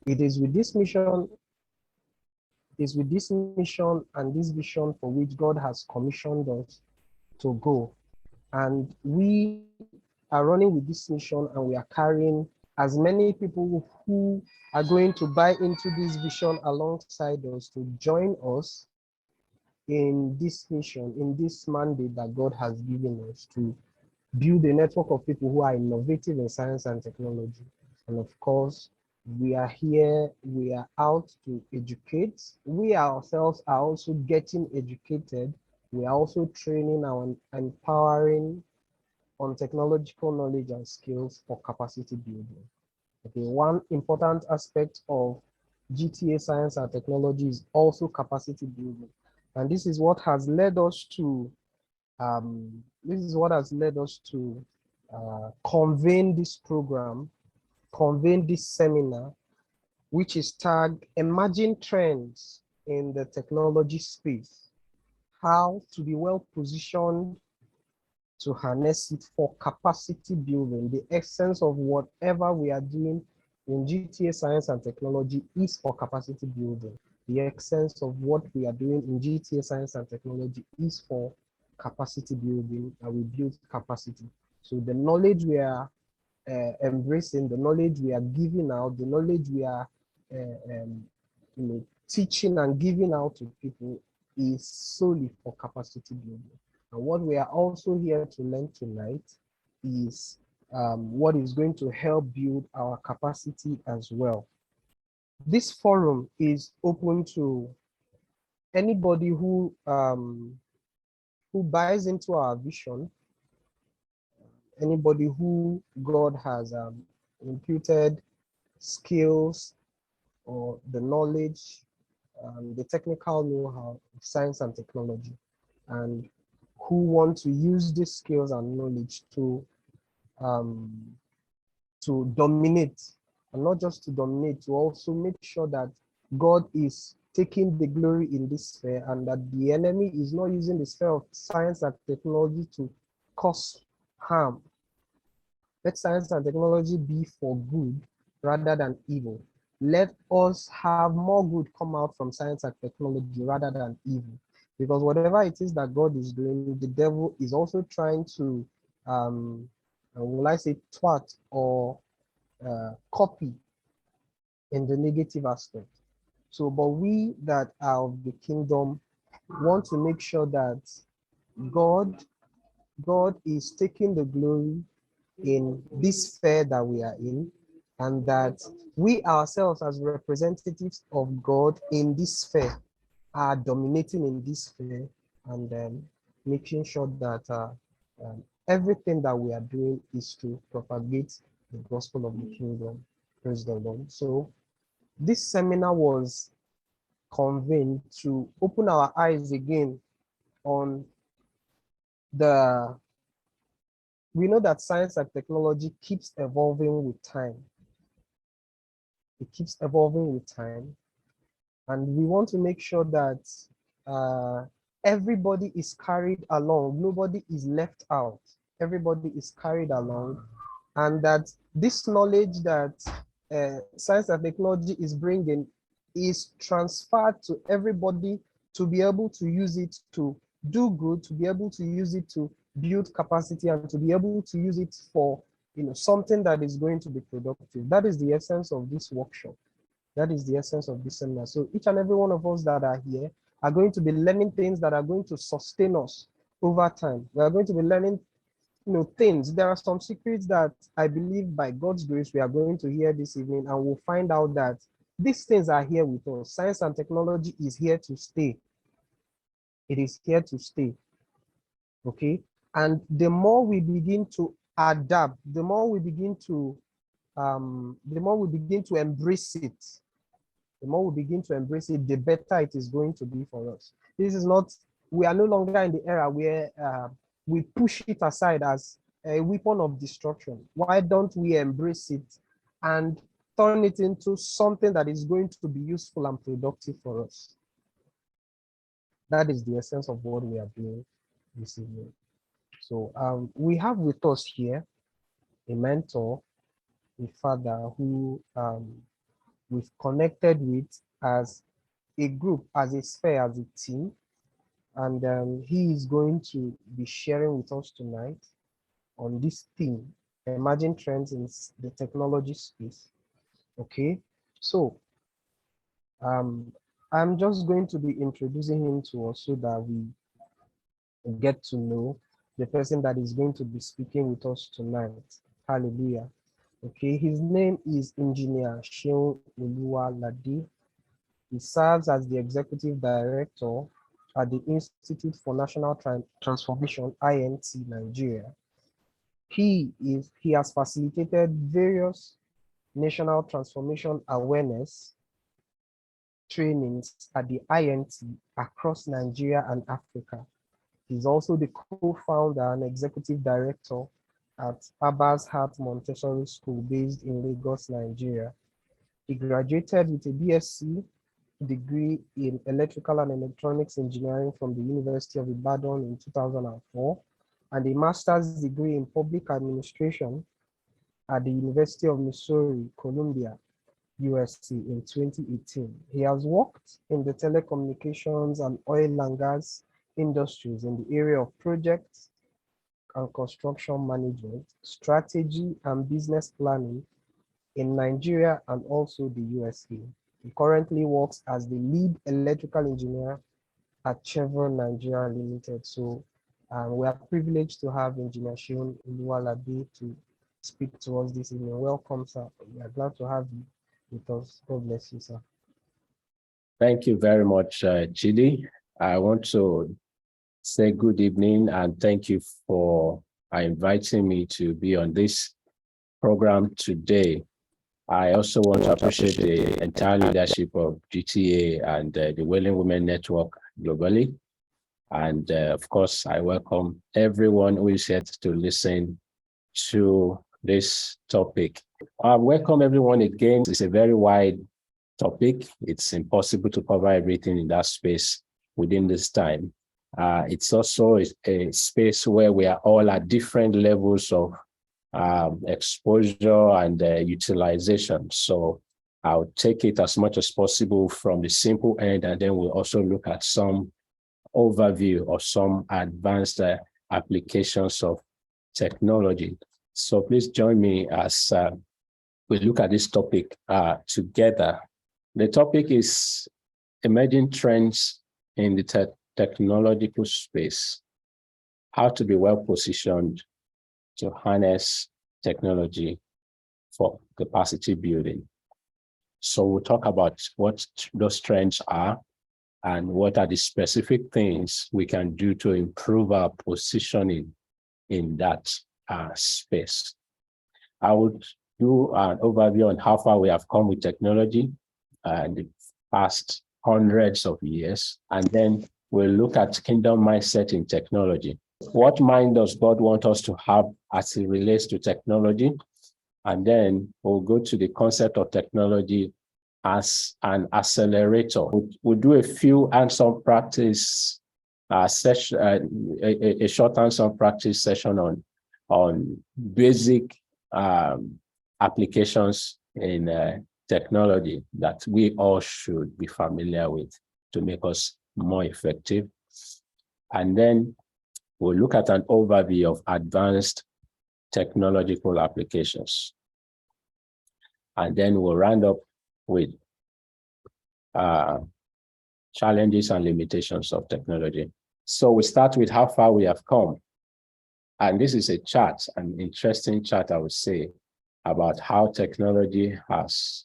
It is with this mission, and this vision for which God has commissioned us to go. And we are running with this mission, and we are carrying as many people who are going to buy into this vision alongside us to join us in this mission, in this mandate that God has given us to build a network of people who are innovative in science and technology. And of course, we are here, we are out to educate. We ourselves are also getting educated. We are also training and empowering on technological knowledge and skills for capacity building. Okay, one important aspect of GTA Science and Technology is also capacity building. And this is what has led us to convene this program, convene this seminar, which is tagged Emerging Trends in the Technology Space, how to be well positioned to harness it for capacity building. The essence of whatever we are doing in GTA Science and Technology is for capacity building. The essence of what we are doing in GTA Science and Technology is for capacity building, and we build capacity. So the knowledge we are embracing, the knowledge we are giving out, the knowledge we are teaching and giving out to people is solely for capacity building. And what we are also here to learn tonight is what is going to help build our capacity as well. This forum is open to anybody who buys into our vision, anybody who God has imputed skills or the knowledge, the technical know-how of science and technology, and who want to use these skills and knowledge um, to dominate, and not just to dominate, to also make sure that God is taking the glory in this sphere, and that the enemy is not using the sphere of science and technology to cause harm. Let science and technology be for good rather than evil. Let us have more good come out from science and technology rather than evil. Because whatever it is that God is doing, the devil is also trying to, will I say, thwart or copy in the negative aspect. So, but we that are of the kingdom want to make sure that God, God is taking the glory in this sphere that we are in, and that we ourselves as representatives of God in this sphere are dominating in this sphere, and making sure that everything that we are doing is to propagate the gospel of the kingdom. Praise the Lord. So this seminar was convened to open our eyes again on the, we know that science and technology keeps evolving with time. It keeps evolving with time. And we want to make sure that everybody is carried along. Nobody is left out. Everybody is carried along. And that this knowledge that science and technology is bringing is transferred to everybody to be able to use it to do good, to be able to use it to build capacity, and to be able to use it for something that is going to be productive. That is the essence of this workshop. That is the essence of this seminar. So each and every one of us that are here are going to be learning things that are going to sustain us over time. We are going to be learning things. There are some secrets that I believe by God's grace we are going to hear this evening, and we'll find out that these things are here with us. Science and technology is here to stay. It is here to stay. Okay. And the more we begin to adapt, the more we begin to embrace it, the more we begin to embrace it, the better it is going to be for us. This is not, we are no longer in the era where we push it aside as a weapon of destruction. Why don't we embrace it and turn it into something that is going to be useful and productive for us? That is the essence of what we are doing this evening. So we have with us here a mentor, a father who we've connected with as a group, as a sphere, as a team. And he is going to be sharing with us tonight on this theme, emerging trends in the technology space. Okay, so I'm just going to be introducing him to us so that we get to know the person that is going to be speaking with us tonight. Hallelujah. Okay, his name is Engineer Seun Oluwalade. He serves as the Executive Director at the Institute for National Transformation, INT, Nigeria. He has facilitated various national transformation awareness trainings at the INT across Nigeria and Africa. He's also the co-founder and executive director at Abbas Heart Montessori School based in Lagos, Nigeria. He graduated with a BSc degree in electrical and electronics engineering from the University of Ibadan in 2004 and a master's degree in public administration at the University of Missouri, Columbia, USC in 2018. He has worked in the telecommunications and oil and gas industries in the area of projects and construction management, strategy and business planning in Nigeria and also the USA. He currently works as the lead electrical engineer at Chevron Nigeria Limited. So we are privileged to have Engineer Seun Oluwalade to speak to us this evening. Welcome, sir. We are glad to have you with us. God bless you, sir. Thank you very much, Chidi. I want to say good evening and thank you for inviting me to be on this program today. I also want to appreciate the entire leadership of GTA and the Willing Women Network globally. And of course, I welcome everyone who is here to listen to this topic. I welcome everyone again. It's a very wide topic. It's impossible to cover everything in that space within this time. It's also a space where we are all at different levels of exposure and utilization. So I'll take it as much as possible from the simple end, and then we'll also look at some overview of some advanced applications of technology. So please join me as we look at this topic together. The topic is emerging trends in the technological space, how to be well positioned to harness technology for capacity building. So we'll talk about what those trends are and what are the specific things we can do to improve our positioning in that space. I would do an overview on how far we have come with technology in the past hundreds of years, and then we'll look at kingdom mindset in technology. What mind does God want us to have as it relates to technology? And then we'll go to the concept of technology as an accelerator. We'll do a few hands-on practice session, a short hands-on practice session on basic applications in technology that we all should be familiar with to make us more effective. And then we'll look at an overview of advanced technological applications. And then we'll round up with challenges and limitations of technology. So we start with how far we have come. And this is a chart, an interesting chart, I would say, about how technology has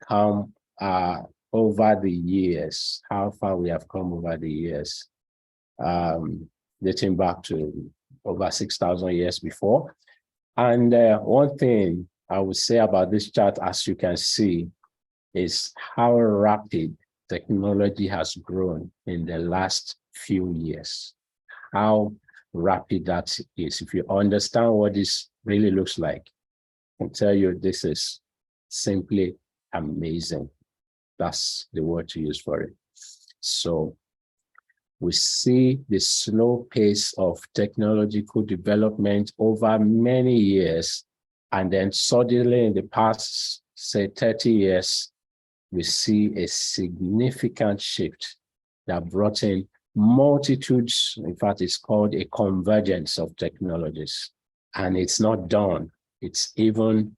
come over the years, how far we have come over the years, dating back to over 6,000 years before. And one thing I would say about this chart, as you can see, is how rapid technology has grown in the last few years. How rapid that is. If you understand what this really looks like, I can tell you this is simply amazing. That's the word to use for it. So we see the slow pace of technological development over many years, and then suddenly in the past, say 30 years, we see a significant shift that brought in multitudes. In fact, it's called a convergence of technologies. And it's not done. It's even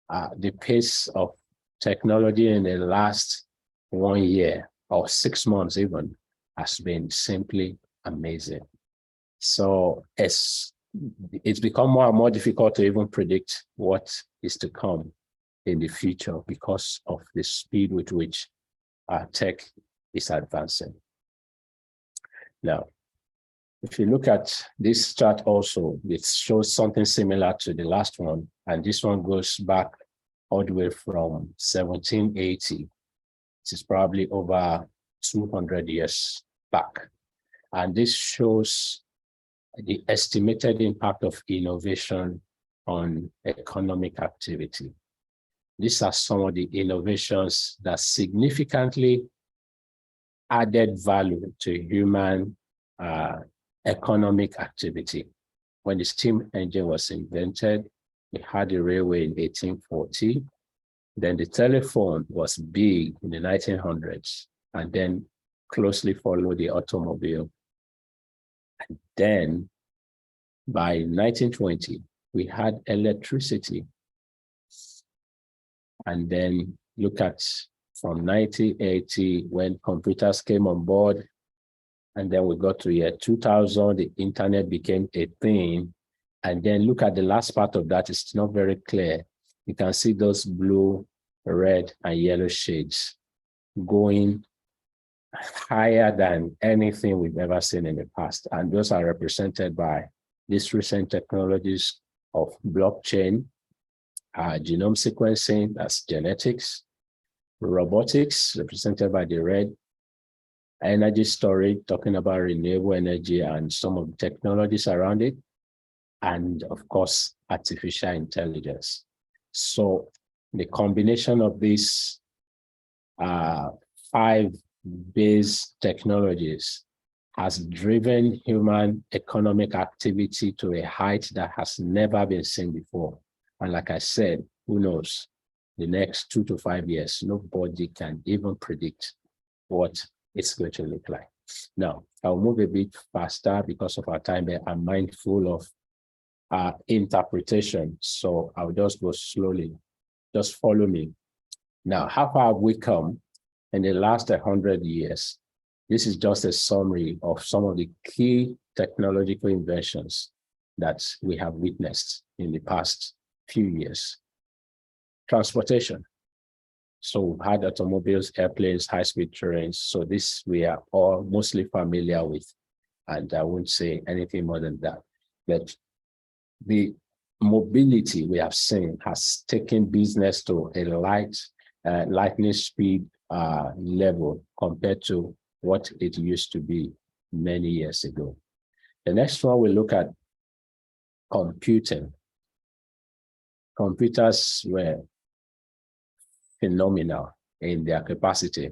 the pace of technology in the last 1 year or 6 months even has been simply amazing. So it's become more and more difficult to even predict what is to come in the future because of the speed with which tech is advancing. Now, if you look at this chart also, it shows something similar to the last one, and this one goes back all the way from 1780. It is probably over 200 years back. And this shows the estimated impact of innovation on economic activity. These are some of the innovations that significantly added value to human economic activity. When the steam engine was invented, we had the railway in 1840. Then the telephone was big in the 1900s, and then closely followed the automobile. And then by 1920, we had electricity. And then look at from 1980 when computers came on board, and then we got to year 2000, the internet became a thing. And then look at the last part of that, it's not very clear. You can see those blue, red, and yellow shades going higher than anything we've ever seen in the past. And those are represented by these recent technologies of blockchain, genome sequencing, that's genetics, robotics, represented by the red, energy storage, talking about renewable energy and some of the technologies around it, and of course, artificial intelligence. So the combination of these 5 base technologies has driven human economic activity to a height that has never been seen before. And like I said, who knows, the next 2 to 5 years, nobody can even predict what it's going to look like. Now, I'll move a bit faster because of our time, but I'm mindful of interpretation. So I'll just go slowly, just follow me. Now, how far have we come in the last 100 years? This is just a summary of some of the key technological inventions that we have witnessed in the past few years. Transportation. So we've had automobiles, airplanes, high-speed trains. So this we are all mostly familiar with, and I won't say anything more than that. But the mobility we have seen has taken business to a lightning speed level compared to what it used to be many years ago. The next one we look at computing. Computers were phenomenal in their capacity.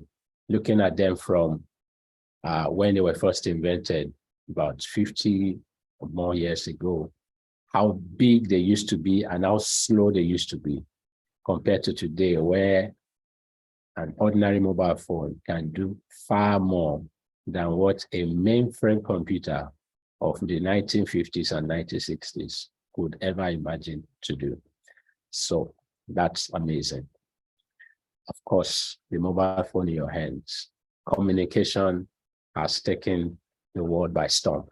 Looking at them from when they were first invented about 50 or more years ago, how big they used to be and how slow they used to be compared to today, where an ordinary mobile phone can do far more than what a mainframe computer of the 1950s and 1960s could ever imagine to do. So that's amazing. Of course, the mobile phone in your hands. Communication has taken the world by storm.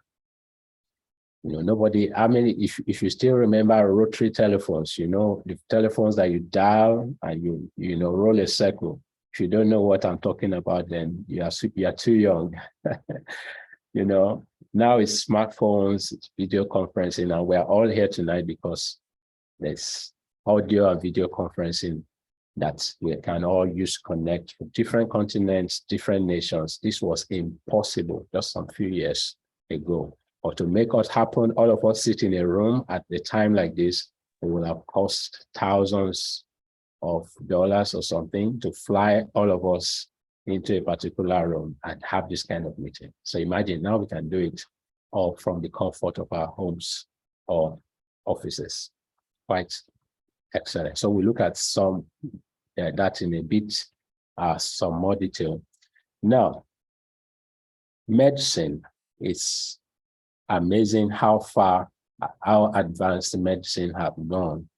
You know, nobody, I mean, if you still remember rotary telephones, you know, the telephones that you dial and you know, roll a circle. If you don't know what I'm talking about, then you are too young. You know, now it's smartphones, it's video conferencing, and we're all here tonight because there's audio and video conferencing that we can all use to connect from different continents, different nations. This was impossible just some few years ago. Or to make it happen, all of us sit in a room at a time like this, it will have cost thousands of dollars or something to fly all of us into a particular room and have this kind of meeting. So imagine now we can do it all from the comfort of our homes or offices. Quite excellent. So we look at some that in a bit some more detail. Now, medicine, it's amazing how advanced medicine have gone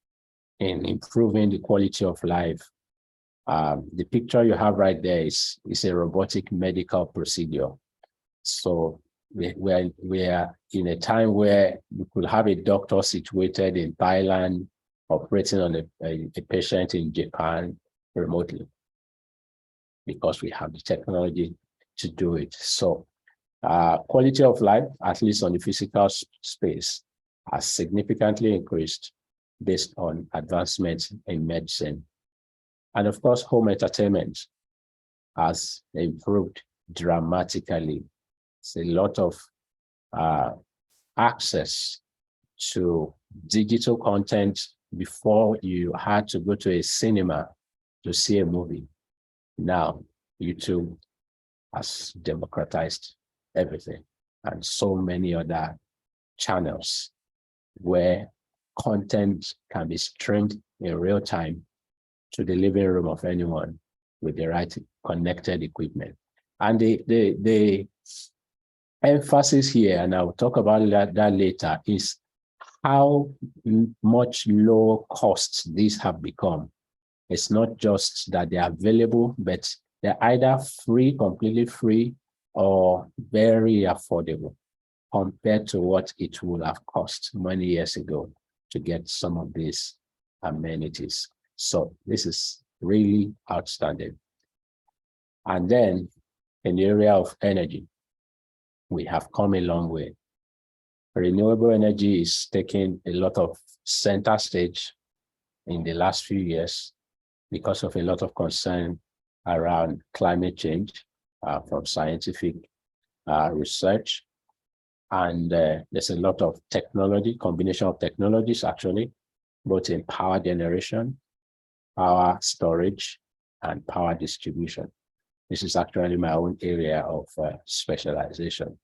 in improving the quality of life. The picture you have right there is a robotic medical procedure. So we are in a time where you could have a doctor situated in Thailand operating on a patient in Japan remotely, because we have the technology to do it. So quality of life, at least on the physical space, has significantly increased based on advancements in medicine. And of course, home entertainment has improved dramatically. It's a lot of access to digital content. Before, you had to go to a cinema to see a movie. Now, YouTube has democratized everything, and so many other channels where content can be streamed in real time to the living room of anyone with the right connected equipment. And the emphasis here, and I'll talk about that later, is how much lower cost these have become. It's not just that they're available, but they're either free, completely free, or very affordable compared to what it would have cost many years ago to get some of these amenities. So this is really outstanding. And then in the area of energy, we have come a long way. Renewable energy is taking a lot of center stage in the last few years because of a lot of concern around climate change from scientific research. And there's a lot of technology, combination of technologies actually, both in power generation, power storage, and power distribution. This is actually my own area of specialization.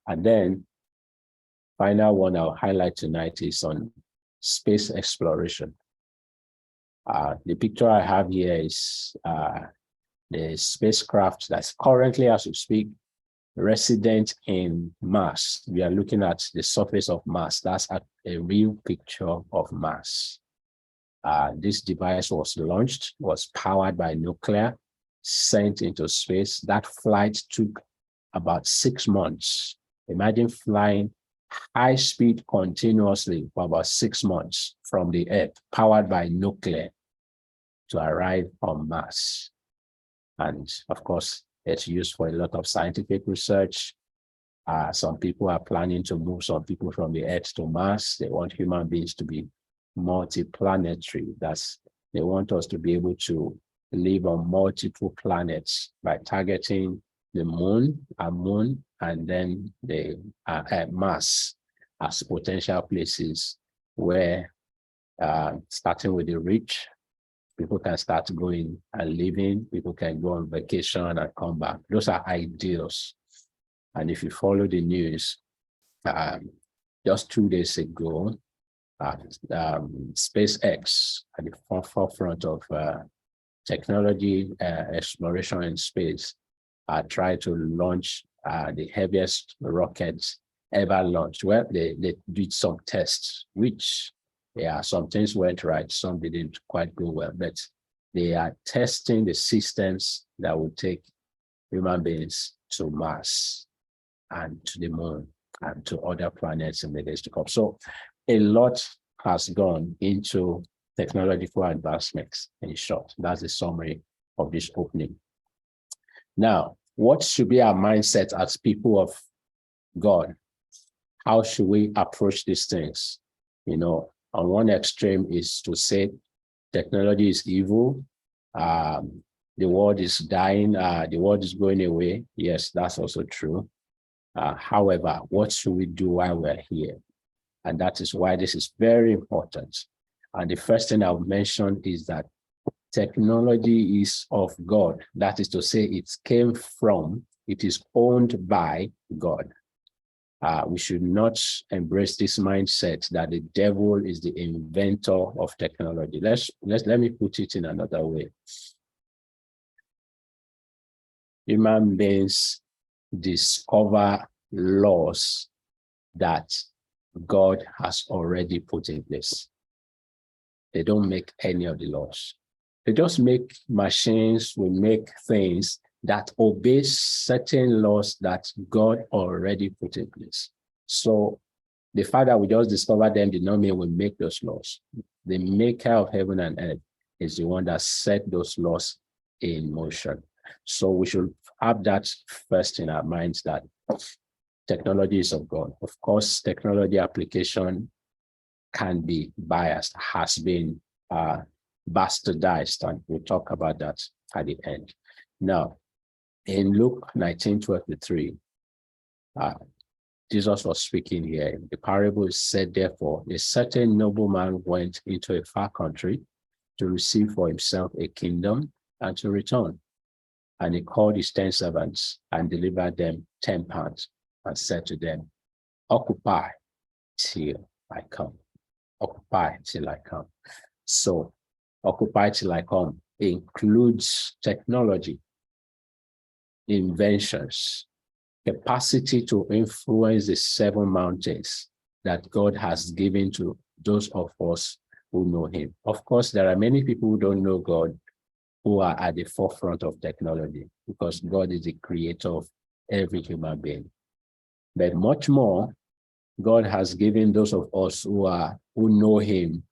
And then final one I'll highlight tonight is on space exploration. The picture I have here is the spacecraft that's currently, as we speak, resident in Mars. We are looking at the surface of Mars. That's a real picture of Mars. This device was launched, was powered by nuclear, sent into space. That flight took about 6 months. Imagine flying high speed continuously for about 6 months from the Earth, powered by nuclear, to arrive on Mars. And of course, it's used for a lot of scientific research. Some people are planning to move some people from the Earth to Mars. They want human beings to be multi-planetary. They want us to be able to live on multiple planets by targeting the moon, and then the Mars as potential places where, starting with the rich, people can start going and living, people can go on vacation and come back. Those are ideals. And if you follow the news, just 2 days ago, SpaceX at the forefront of technology exploration in space tried to launch the heaviest rockets ever launched. Well, they did some tests, which some things went right, some didn't quite go well, but they are testing the systems that will take human beings to Mars and to the moon and to other planets in the days to come. So a lot has gone into technological advancements, in short. That's the summary of this opening. Now, what should be our mindset as people of God? How should we approach these things? On one extreme is to say technology is evil, the world is dying, the world is going away. Yes, that's also true. However, what should we do while we're here? And that is why this is very important. And the first thing I'll mention is that technology is of God. That is to say, it is owned by God. We should not embrace this mindset that the devil is the inventor of technology. Let me put it in another way. human beings discover laws that God has already put in place. They don't make any of the laws. They just make machines, will make things that obey certain laws that God already put in place. So the fact that we just discover them did not mean we make those laws. The maker of heaven and earth is the one that set those laws in motion. So we should have that first in our minds, that technology is of God. Of course, technology application can be biased, has been bastardized, and we'll talk about that at the end. Now, in Luke 19:23, Jesus was speaking here. The parable is said, therefore, a certain nobleman went into a far country to receive for himself a kingdom and to return. And he called his 10 servants and delivered them 10 pounds and said to them, occupy till I come. Occupy till I come. So, occupy till I come includes technology, inventions, capacity to influence the 7 mountains that God has given to those of us who know him. Of course, there are many people who don't know God who are at the forefront of technology, because God is the creator of every human being. But much more, God has given those of us who know him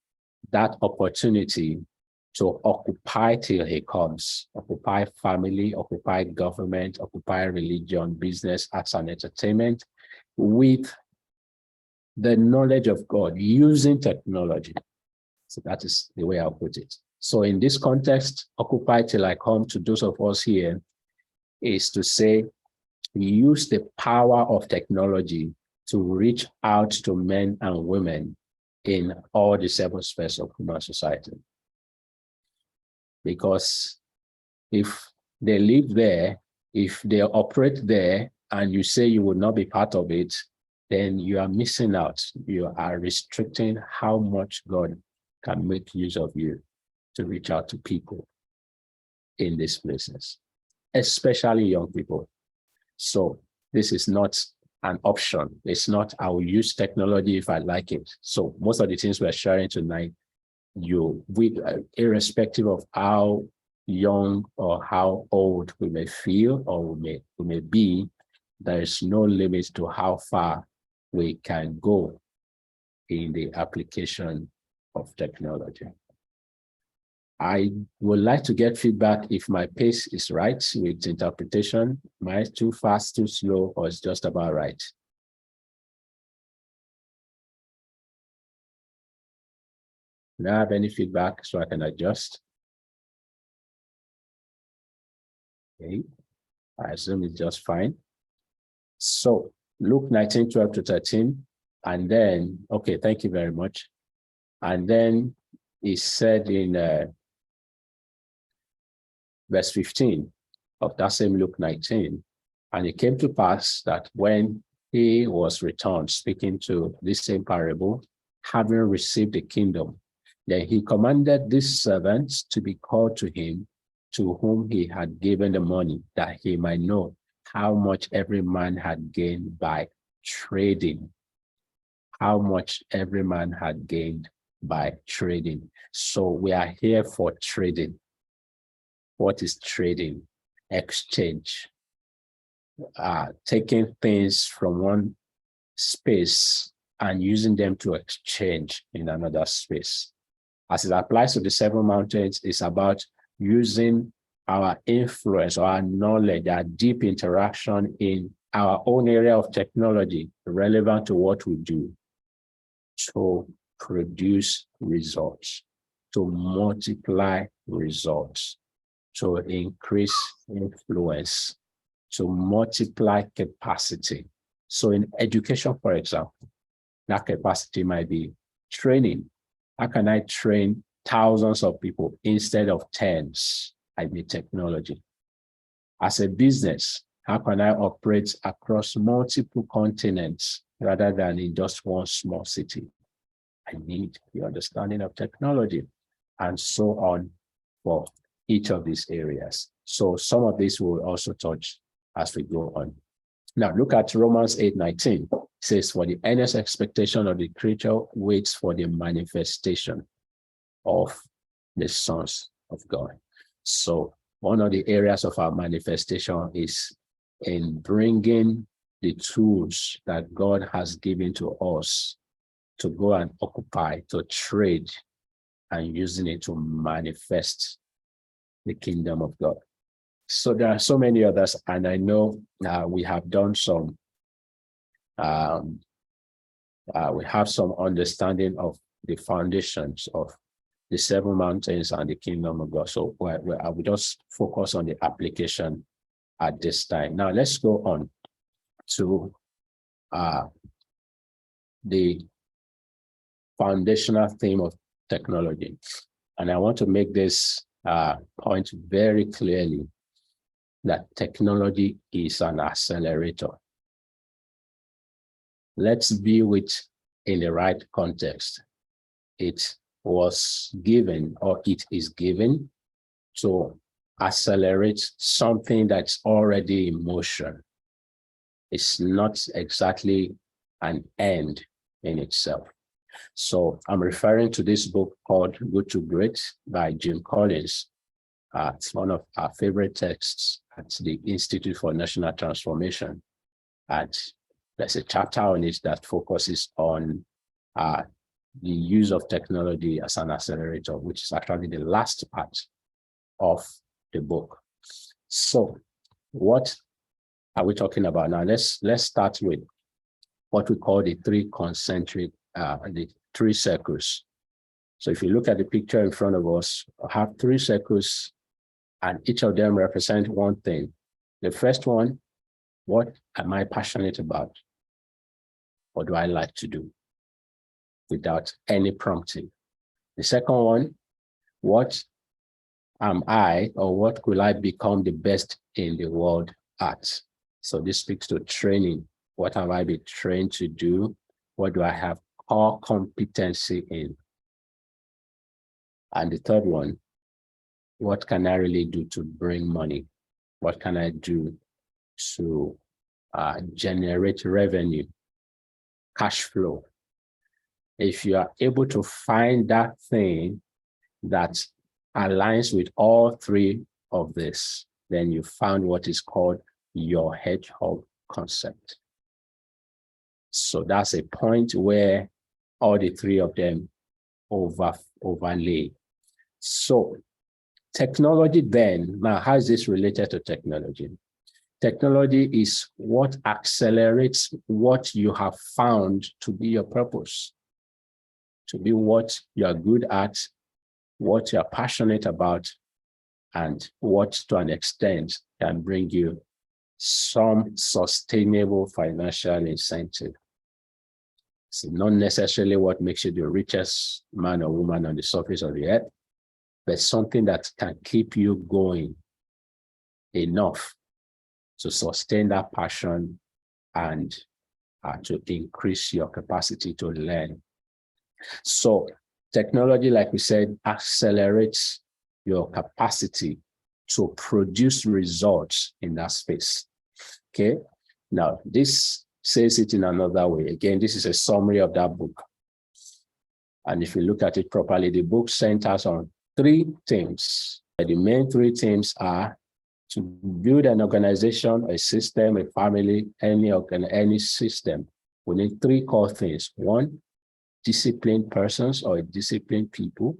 that opportunity to occupy till he comes. Occupy family, occupy government, occupy religion, business, arts, and entertainment with the knowledge of God using technology. So that is the way I'll put it. So in this context, occupy till I come, to those of us here, is to say, use the power of technology to reach out to men and women in all the 7 spheres of human society. Because if they live there, if they operate there, and you say you will not be part of it, then you are missing out. You are restricting how much God can make use of you to reach out to people in these places, especially young people. So this is not an option. It's not, I will use technology if I like it. So most of the things we're sharing tonight, irrespective of how young or how old we may feel or we may be, there is no limit to how far we can go in the application of technology. I would like to get feedback if my pace is right with interpretation. Am I too fast, too slow, or is just about right? Do I have any feedback so I can adjust? Okay, I assume it's just fine. So Luke 19:12-13, and then, okay, thank you very much. And then he said in verse 15 of that same Luke 19, and it came to pass that when he was returned, speaking to this same parable, having received the kingdom, then he commanded these servants to be called to him, to whom he had given the money, that he might know how much every man had gained by trading. How much every man had gained by trading. So we are here for trading. What is trading? Exchange. Taking things from one space and using them to exchange in another space. As it applies to the 7 mountains, it's about using our influence, our knowledge, our deep interaction in our own area of technology relevant to what we do to produce results, to multiply results, to increase influence, to multiply capacity. So in education, for example, that capacity might be training. How can I train thousands of people instead of tens? I need technology. As a business, how can I operate across multiple continents rather than in just one small city? I need the understanding of technology, and so on for each of these areas. So some of this we'll also touch as we go on. Now look at Romans 8:19. It says, for the earnest expectation of the creature waits for the manifestation of the sons of God. So one of the areas of our manifestation is in bringing the tools that God has given to us to go and occupy, to trade, and using it to manifest the kingdom of God. So there are so many others, and I know we have done some, we have some understanding of the foundations of the 7 mountains and the kingdom of God. So I will just focus on the application at this time. Now let's go on to the foundational theme of technology. And I want to make this point very clearly, that technology is an accelerator. Let's view it in the right context. It was given, or it is given, to accelerate something that's already in motion. It's not exactly an end in itself. So I'm referring to this book called Good to Great by Jim Collins. It's one of our favorite texts at the Institute for National Transformation. And there's a chapter on it that focuses on the use of technology as an accelerator, which is actually the last part of the book. So what are we talking about now? Let's start with what we call the three concentric, the three circles. So if you look at the picture in front of us, I have three circles, and each of them represent one thing. The first one, what am I passionate about? What do I like to do? Without any prompting. The second one, what am I, or what will I become the best in the world at? So this speaks to training. What have I been trained to do? What do I have core competency in? And the third one, what can I really do to bring money? What can I do to generate revenue, cash flow? If you are able to find that thing that aligns with all three of this, then you found what is called your hedgehog concept. So that's a point where all the three of them overlay. So technology then, now how is this related to technology? Technology is what accelerates what you have found to be your purpose, to be what you are good at, what you are passionate about, and what to an extent can bring you some sustainable financial incentive. It's not necessarily what makes you the richest man or woman on the surface of the earth, but something that can keep you going enough to sustain that passion and to increase your capacity to learn. So technology, like we said, accelerates your capacity to produce results in that space. Okay. Now, this says it in another way. Again, this is a summary of that book. And if you look at it properly, the book centers on three themes. The main three themes are to build an organization, a system, a family, any system. We need three core things. One, disciplined persons or disciplined people.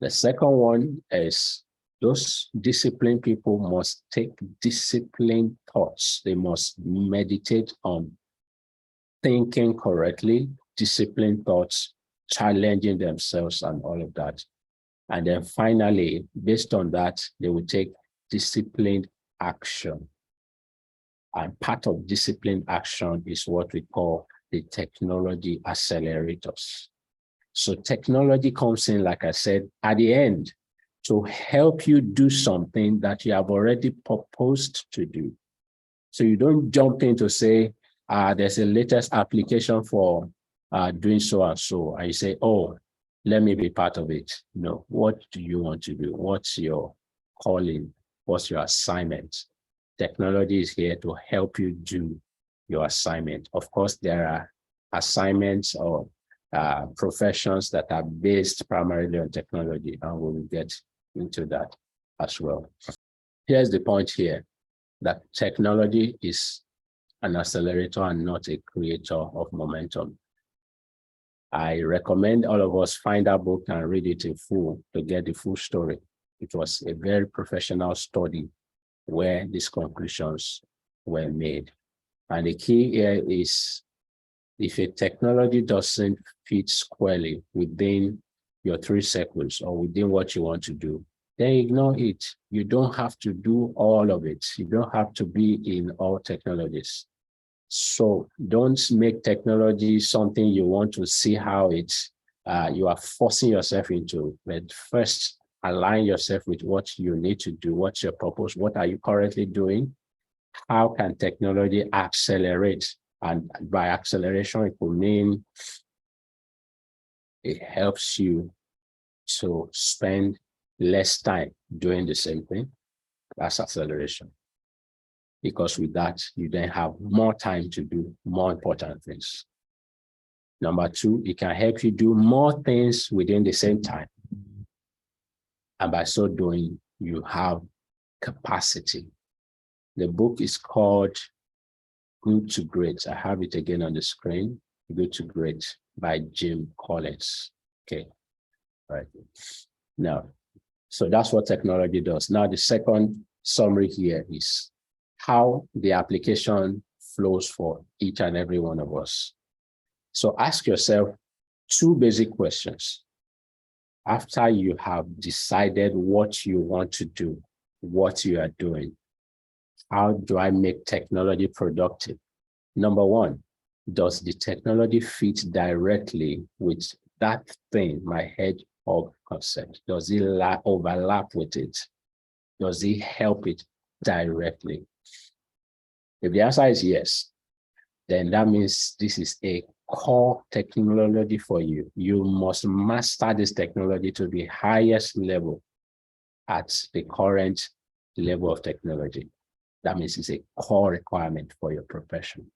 The second one is those disciplined people must take disciplined thoughts. They must meditate on thinking correctly, disciplined thoughts, challenging themselves and all of that. And then finally, based on that, they will take disciplined action. And part of disciplined action is what we call the technology accelerators. So technology comes in, like I said, at the end to help you do something that you have already proposed to do. So you don't jump in to say, there's a latest application for doing so and so. And you say, oh, let me be part of it. No, what do you want to do? What's your calling? What's your assignment? Technology is here to help you do your assignment. Of course, there are assignments or professions that are based primarily on technology, and we will get into that as well. Here's the point here, that technology is an accelerator and not a creator of momentum. I recommend all of us find that book and read it in full to get the full story. It was a very professional study where these conclusions were made. And the key here is, if a technology doesn't fit squarely within your 3 circles or within what you want to do, then ignore it. You don't have to do all of it. You don't have to be in all technologies. So don't make technology something you want to see how you are forcing yourself into. But first, align yourself with what you need to do. What's your purpose? What are you currently doing? How can technology accelerate? And by acceleration, it will mean it helps you to spend less time doing the same thing. That's acceleration. Because with that, you then have more time to do more important things. Number 2, it can help you do more things within the same time. And by so doing, you have capacity. The book is called Good to Great. I have it again on the screen. Good to Great by Jim Collins. Okay, right. Now, so that's what technology does. Now, the second summary here is how the application flows for each and every one of us. So ask yourself 2 basic questions. After you have decided what you want to do, what you are doing, how do I make technology productive? Number 1, does the technology fit directly with that thing, my hedgehog concept? Does it overlap with it? Does it help it directly? If the answer is yes, then that means this is a core technology for you. You must master this technology to the highest level at the current level of technology. That means it's a core requirement for your profession.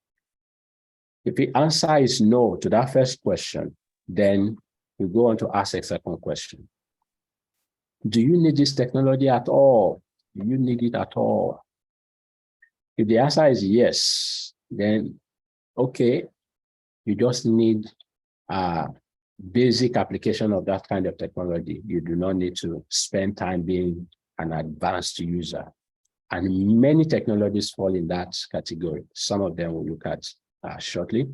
If the answer is no to that first question, then you go on to ask a second question. Do you need this technology at all? Do you need it at all? If the answer is yes, then okay, you just need a basic application of that kind of technology. You do not need to spend time being an advanced user. And many technologies fall in that category. Some of them we'll look at shortly.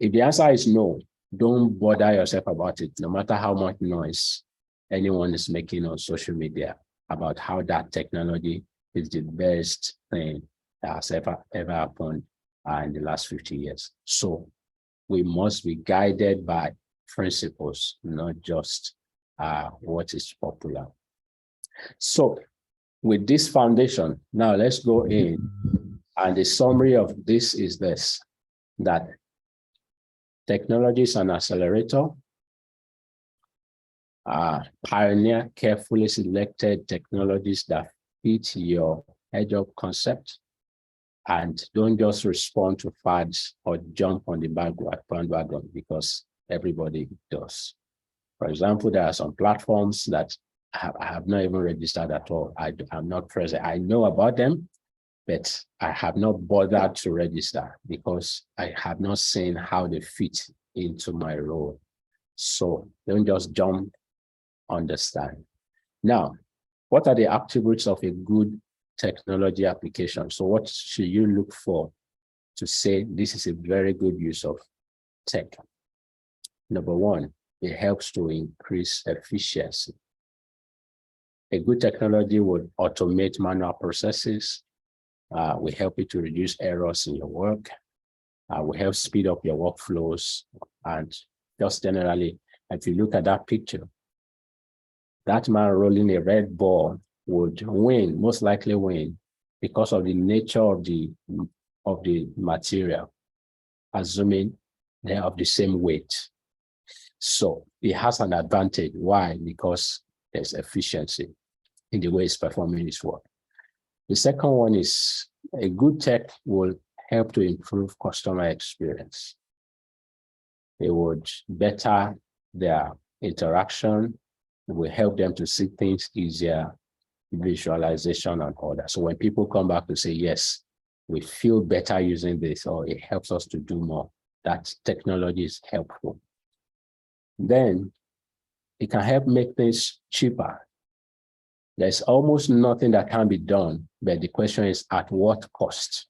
If the answer is no, don't bother yourself about it, no matter how much noise anyone is making on social media about how that technology is the best thing that has ever happened in the last 50 years. So we must be guided by principles, not just what is popular. So with this foundation, now let's go in. And the summary of this is this, that technology is an accelerator. Pioneer carefully selected technologies that fit your hedgehog concept, and don't just respond to fads or jump on the bandwagon because everybody does. For example, there are some platforms that I have not even registered at all. I'm not present. I know about them, but I have not bothered to register because I have not seen how they fit into my role. So don't just jump, understand. Now, what are the attributes of a good technology application? So what should you look for to say this is a very good use of tech? Number 1, it helps to increase efficiency. A good technology would automate manual processes, will help you to reduce errors in your work, will help speed up your workflows, and just generally, if you look at that picture, that man rolling a red ball would win, most likely win, because of the nature of the material, assuming they're of the same weight. So it has an advantage. Why? Because there's efficiency in the way it's performing its work. The second one is a good tech will help to improve customer experience. It would better their interaction. It will help them to see things easier, visualization and all that. So when people come back to say, yes, we feel better using this, or it helps us to do more, that technology is helpful. Then it can help make things cheaper. There's almost nothing that can be done, but the question is at what cost?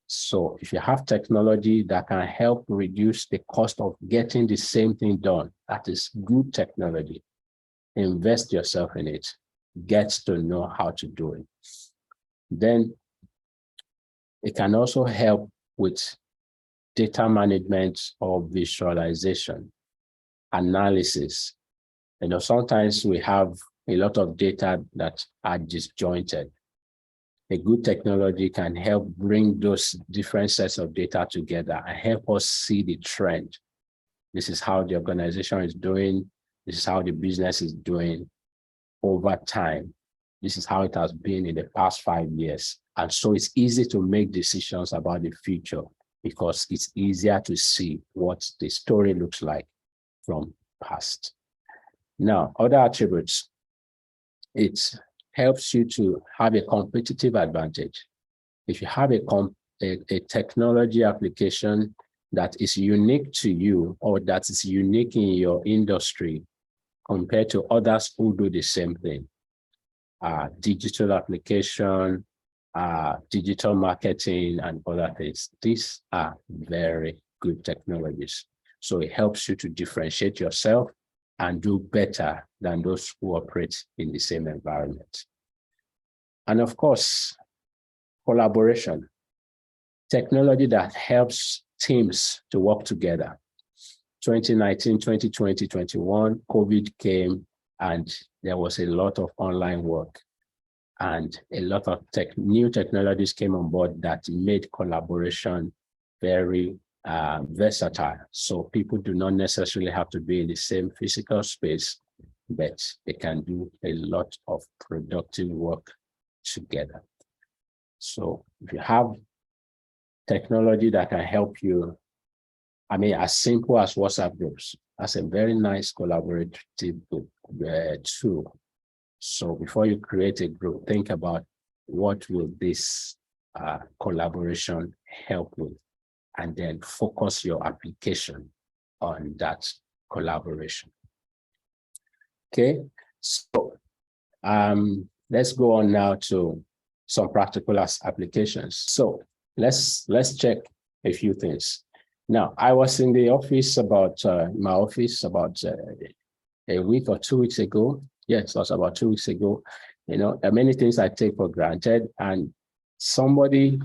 So if you have technology that can help reduce the cost of getting the same thing done, that is good technology. Invest yourself in it, get to know how to do it. Then it can also help with data management or visualization, analysis. Sometimes we have a lot of data that are disjointed. A good technology can help bring those different sets of data together and help us see the trend. This is how the organization is doing. This is how the business is doing over time. This is how it has been in the past 5 years. And so it's easy to make decisions about the future because it's easier to see what the story looks like from past. Now, other attributes, it helps you to have a competitive advantage. If you have a technology application that is unique to you or that is unique in your industry compared to others who do the same thing, digital application, digital marketing, and other things, these are very good technologies. So it helps you to differentiate yourself and do better than those who operate in the same environment. And of course, collaboration. Technology that helps teams to work together. 2019, 2020, 2021, COVID came and there was a lot of online work and a lot of new technologies came on board that made collaboration very versatile. So people do not necessarily have to be in the same physical space, but they can do a lot of productive work together. So if you have technology that can help you, as simple as WhatsApp groups, that's a very nice collaborative tool. So before you create a group, think about what will this collaboration help with, and then focus your application on that collaboration. Okay, so let's go on now to some practical applications. So let's check a few things. Now, I was in the office about a week or 2 weeks ago. Yes, it was about 2 weeks ago. There are many things I take for granted, and somebody,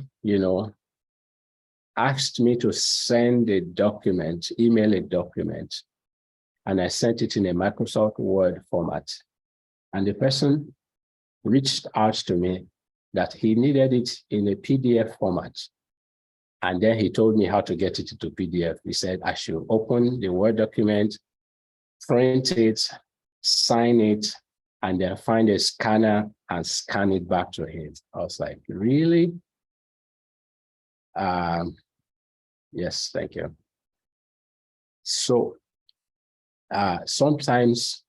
asked me to send a document, email a document, and I sent it in a Microsoft Word format. And the person reached out to me that he needed it in a PDF format. And then he told me how to get it into PDF. He said I should open the Word document, print it, sign it, and then find a scanner and scan it back to him. I was like, really? Yes, thank you. So sometimes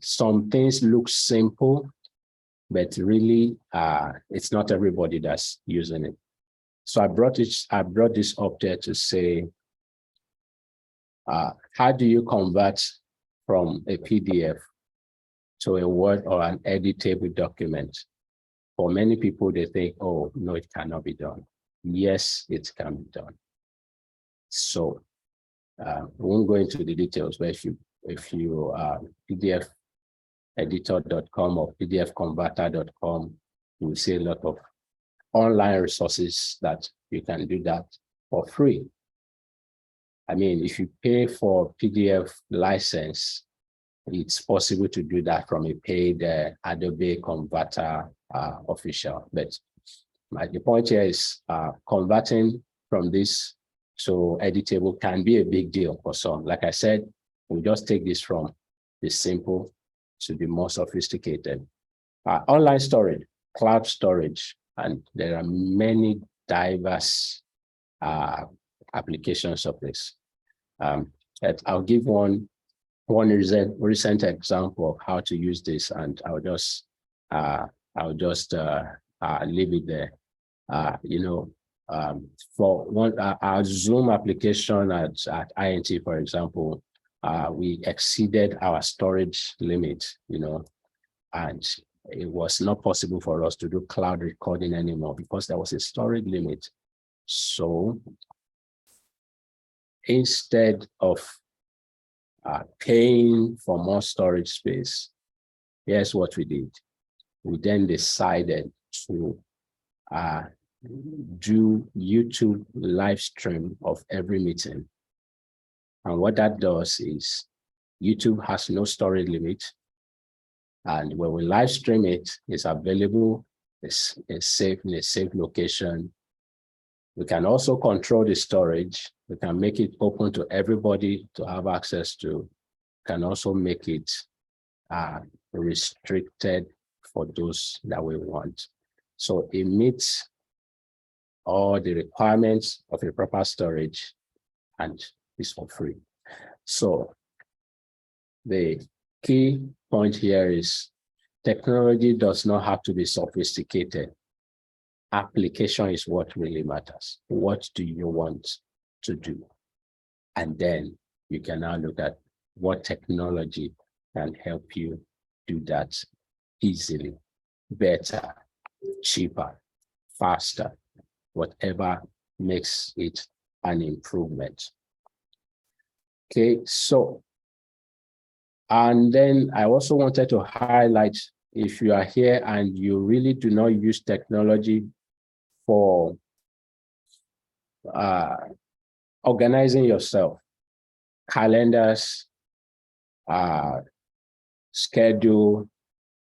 some things look simple, but really it's not everybody that's using it. So I brought this up there to say, how do you convert from a PDF to a Word or an editable document? For many people, they think, oh, no, it cannot be done. Yes, it can be done. So we won't go into the details, but if you pdfeditor.com or pdfconverter.com, you will see a lot of online resources that you can do that for free. If you pay for PDF license, it's possible to do that from a paid Adobe Converter official. But the point here is converting from this to editable can be a big deal for some. Like I said, we just take this from the simple to the more sophisticated. Online storage, cloud storage, and there are many diverse applications of this. I'll give one recent example of how to use this, and I'll just leave it there. For one, our Zoom application at INT, for example, we exceeded our storage limit, and it was not possible for us to do cloud recording anymore because there was a storage limit. So instead of paying for more storage space, here's what we did. We then decided to do YouTube live stream of every meeting. And what that does is YouTube has no storage limit. And when we live stream it, it's available, it's safe in a safe location. We can also control the storage. We can make it open to everybody to have access to. We can also make it restricted for those that we want. So it meets all the requirements of a proper storage and is for free. So the key point here is technology does not have to be sophisticated. Application is what really matters. What do you want to do? And then you can now look at what technology can help you do that easily, better, cheaper, faster, whatever makes it an improvement. Okay, so, and then I also wanted to highlight, if you are here and you really do not use technology for organizing yourself, calendars, schedule,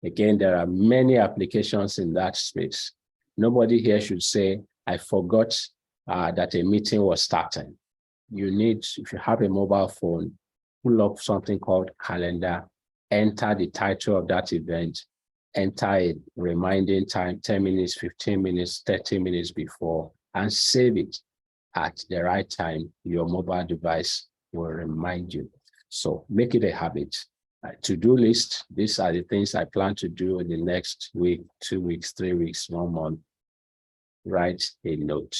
again, there are many applications in that space. Nobody here should say, I forgot that a meeting was starting. You need, if you have a mobile phone, pull up something called calendar, enter the title of that event, enter a reminding time, 10 minutes, 15 minutes, 30 minutes before, and save it at the right time. Your mobile device will remind you. So make it a habit. To-do list, these are the things I plan to do in the next week, 2 weeks, 3 weeks, 1 month. Write a note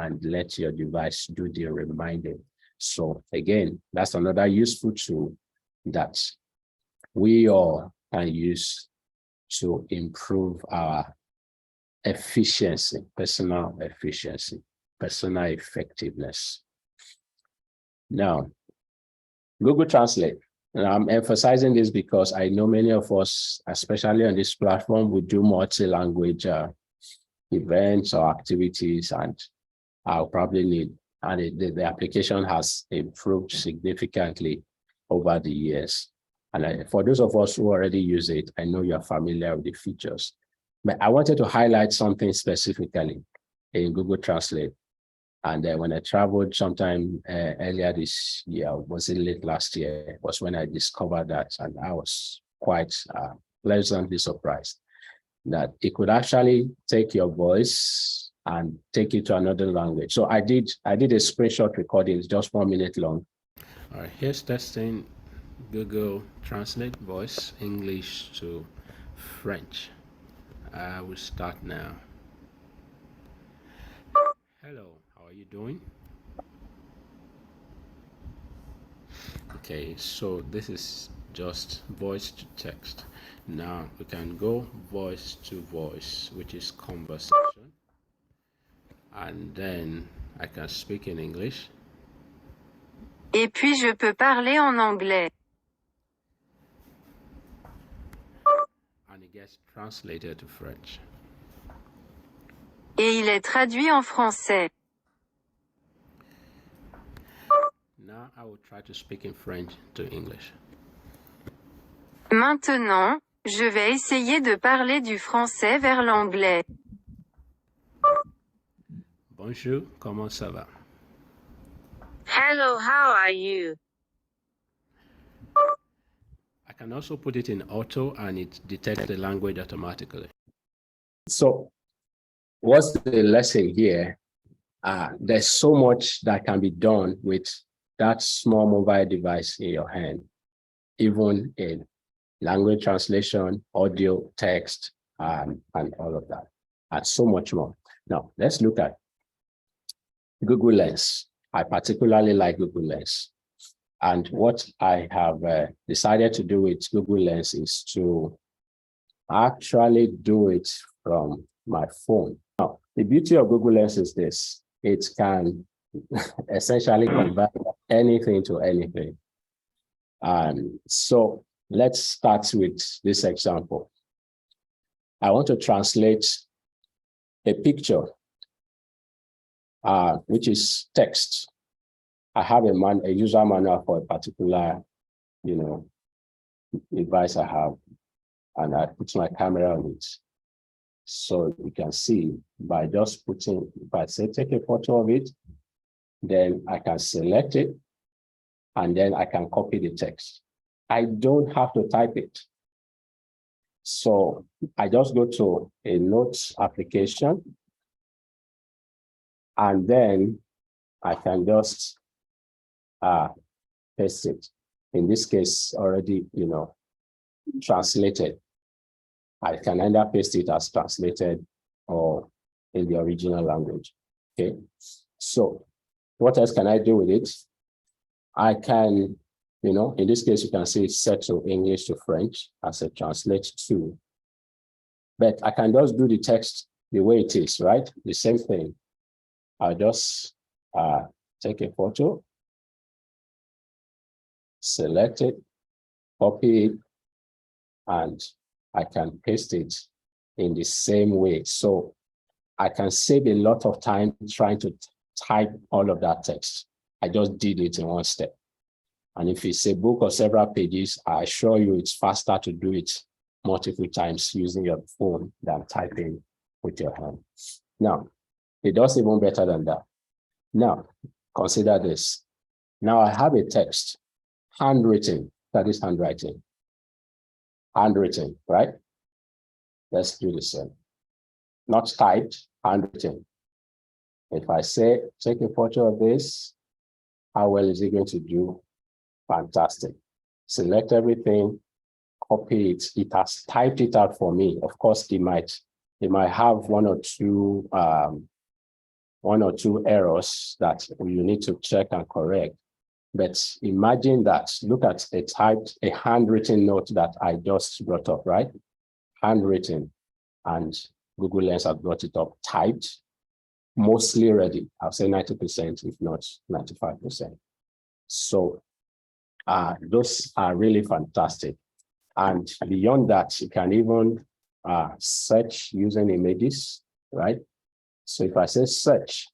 and let your device do the reminding. So again, that's another useful tool that we all can use to improve our efficiency, personal efficiency, personal effectiveness. Now, Google Translate. And I'm emphasizing this because I know many of us, especially on this platform, we do multi-language events or activities, and I'll probably need, and the application has improved significantly over the years. And for those of us who already use it, I know you're familiar with the features. But I wanted to highlight something specifically in Google Translate. And when I traveled sometime earlier this year, was it late last year, was when I discovered that, and I was quite pleasantly surprised that it could actually take your voice and take it to another language. So I did a screenshot recording, it's just 1 minute long. All right, here's testing Google Translate voice English to French. I will start now. Hello, how are you doing? Okay, so this is just voice to text. Now we can go voice to voice, which is conversation. And then I can speak in English. Et puis je peux parler en anglais. And it gets translated to French. Et il est traduit en français. Now I will try to speak in French to English. Maintenant, je vais essayer de parler du français vers l'anglais. Bonjour, comment ça va? Hello, how are you? I can also put it in auto and it detects the language automatically. So what's the lesson here? There's so much that can be done with that small mobile device in your hand, even in language translation, audio, text, and all of that, and so much more. Now, let's look at Google Lens. I particularly like Google Lens. And what I have decided to do with Google Lens is to actually do it from my phone. Now, the beauty of Google Lens is this. It can essentially convert anything to anything. So let's start with this example. I want to translate a picture, which is text. I have a user manual for a particular, device I have, and I put my camera on it. So you can see by just putting, if I say take a photo of it, then I can select it, and then I can copy the text. I don't have to type it. So I just go to a notes application, and then I can just paste it. In this case, already, translated. I can either paste it as translated or in the original language. Okay. So what else can I do with it? I can, in this case, you can see it's set to English to French as a translate to. But I can just do the text the way it is, right? The same thing. I'll just take a photo, select it, copy it, and I can paste it in the same way. So I can save a lot of time trying to type all of that text. I just did it in one step. And if it's a book or several pages, I assure you it's faster to do it multiple times using your phone than typing with your hand. Now, it does even better than that. Now, consider this. Now I have a text, handwritten, that is handwriting. Handwritten, right? Let's do the same. Not typed, handwritten. If I say, take a photo of this, how well is it going to do? Fantastic. Select everything, copy it. It has typed it out for me. Of course, it might have one or two errors that you need to check and correct. But imagine that, look at a handwritten note that I just brought up, right? Handwritten, and Google Lens has brought it up, typed, mostly ready. I'll say 90%, if not 95%. So those are really fantastic. And beyond that, you can even search using images, right? So if I say search,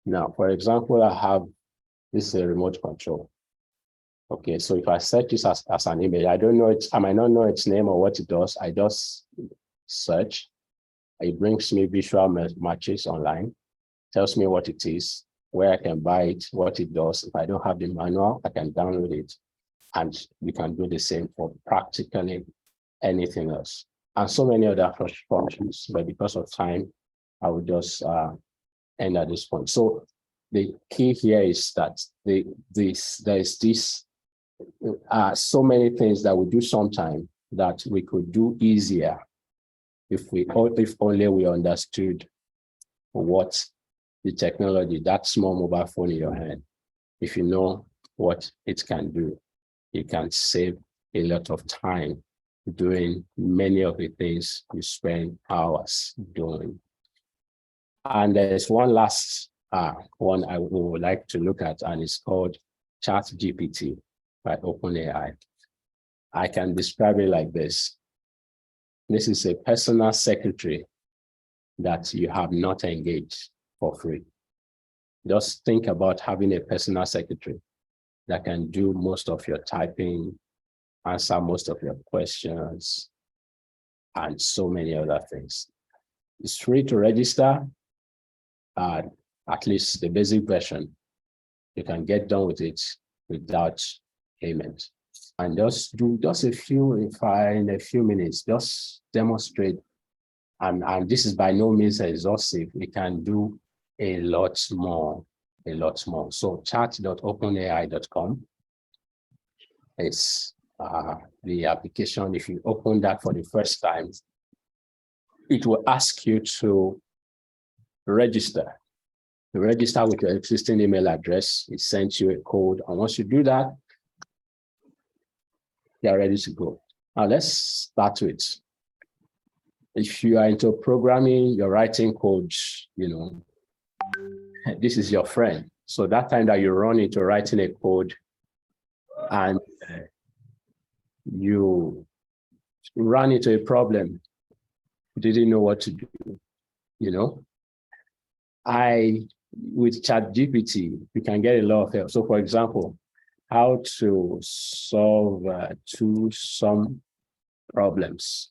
now, for example, this is a remote control. Okay, so if I search this as an image, I might not know its name or what it does. I just search. It brings me visual matches online, tells me what it is, where I can buy it, what it does. If I don't have the manual, I can download it. And we can do the same for practically anything else. And so many other functions, but because of time, I will just end at this point. So the key here is that there's so many things that we do sometime that we could do easier if only we understood what the technology, that small mobile phone in your hand, if you know what it can do, you can save a lot of time doing many of the things you spend hours doing. And there's one last one I would like to look at, and it's called ChatGPT by OpenAI. I can describe it like this. This is a personal secretary that you have not engaged for free. Just think about having a personal secretary that can do most of your typing, answer most of your questions, and so many other things. It's free to register, at least the basic version. you can get done with it without payment. And just do just a few, in a few minutes, just demonstrate. And this is by no means exhaustive. We can do a lot more. So chat.openai.com is the application. If you open that for the first time, it will ask you to register. You register with your existing email address. It sends you a code. And once you do that, you're ready to go. Now let's start with, if you are into programming, you're writing codes, this is your friend. So that time that you run into writing a code and you run into a problem, you didn't know what to do, with ChatGPT, you can get a lot of help. So for example, how to solve some problems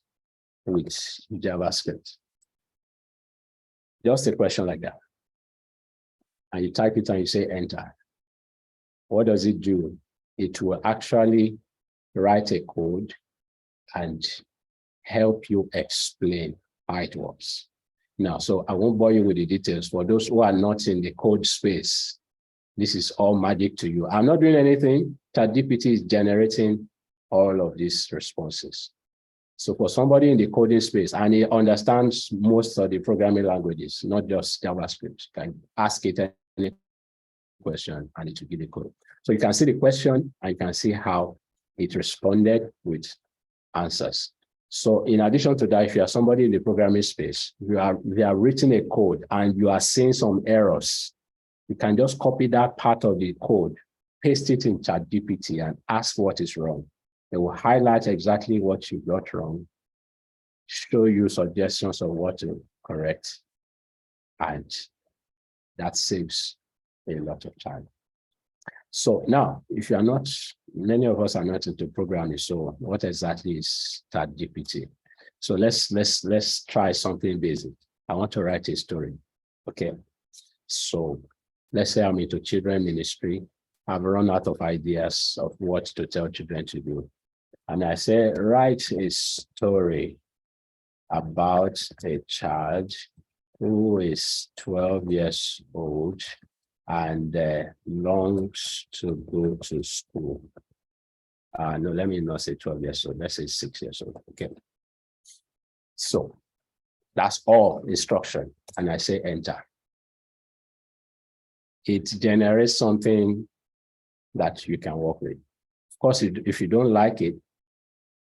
with JavaScript. Just a question like that. And you type it and you say enter. What does it do? It will actually write a code and help you explain how it works. Now, so I won't bore you with the details. For those who are not in the code space, this is all magic to you. I'm not doing anything. ChatGPT is generating all of these responses. So for somebody in the coding space, and he understands most of the programming languages, not just JavaScript, you can ask it any question and it will give the code. So you can see the question and you can see how it responded with answers. So in addition to that, if you are somebody in the programming space, you have written a code and you are seeing some errors, you can just copy that part of the code, paste it in ChatGPT and ask what is wrong. It will highlight exactly what you got wrong, show you suggestions of what to correct, and that saves a lot of time. So now, if you are not, many of us are not into programming, so what exactly is ChatGPT? So let's try something basic. I want to write a story. Okay, so let's say I'm into children ministry. I've run out of ideas of what to tell children to do. And I say, write a story about a child who is 12 years old and longs to go to school. No, let me not say 12 years old. Let's say 6 years old. Okay. So that's all instruction. And I say enter. It generates something that you can work with. Of course, if you don't like it,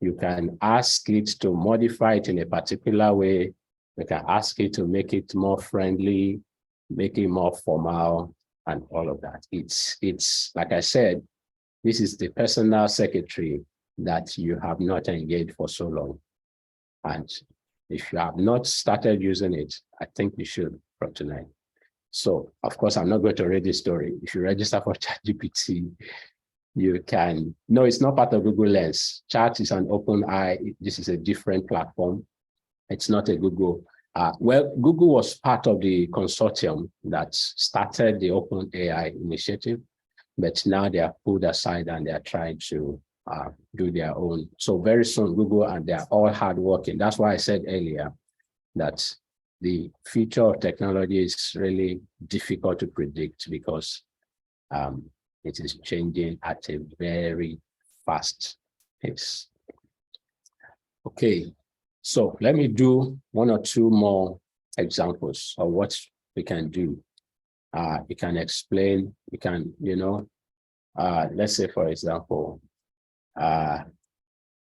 you can ask it to modify it in a particular way. You can ask it to make it more friendly, make it more formal, and all of that. It's like I said, this is the personal secretary that you have not engaged for so long. And if you have not started using it, I think you should from tonight. So, of course, I'm not going to read this story. If you register for ChatGPT, you can, no, it's not part of Google Lens. Chat is an OpenAI. This is a different platform. It's not a Google. Well, Google was part of the consortium that started the OpenAI initiative, but now they are pulled aside and they are trying to do their own. So very soon, Google, and they're all hardworking. That's why I said earlier that the future of technology is really difficult to predict because it is changing at a very fast pace. Okay, so let me do one or two more examples of what we can do. You can explain, you can, let's say, for example,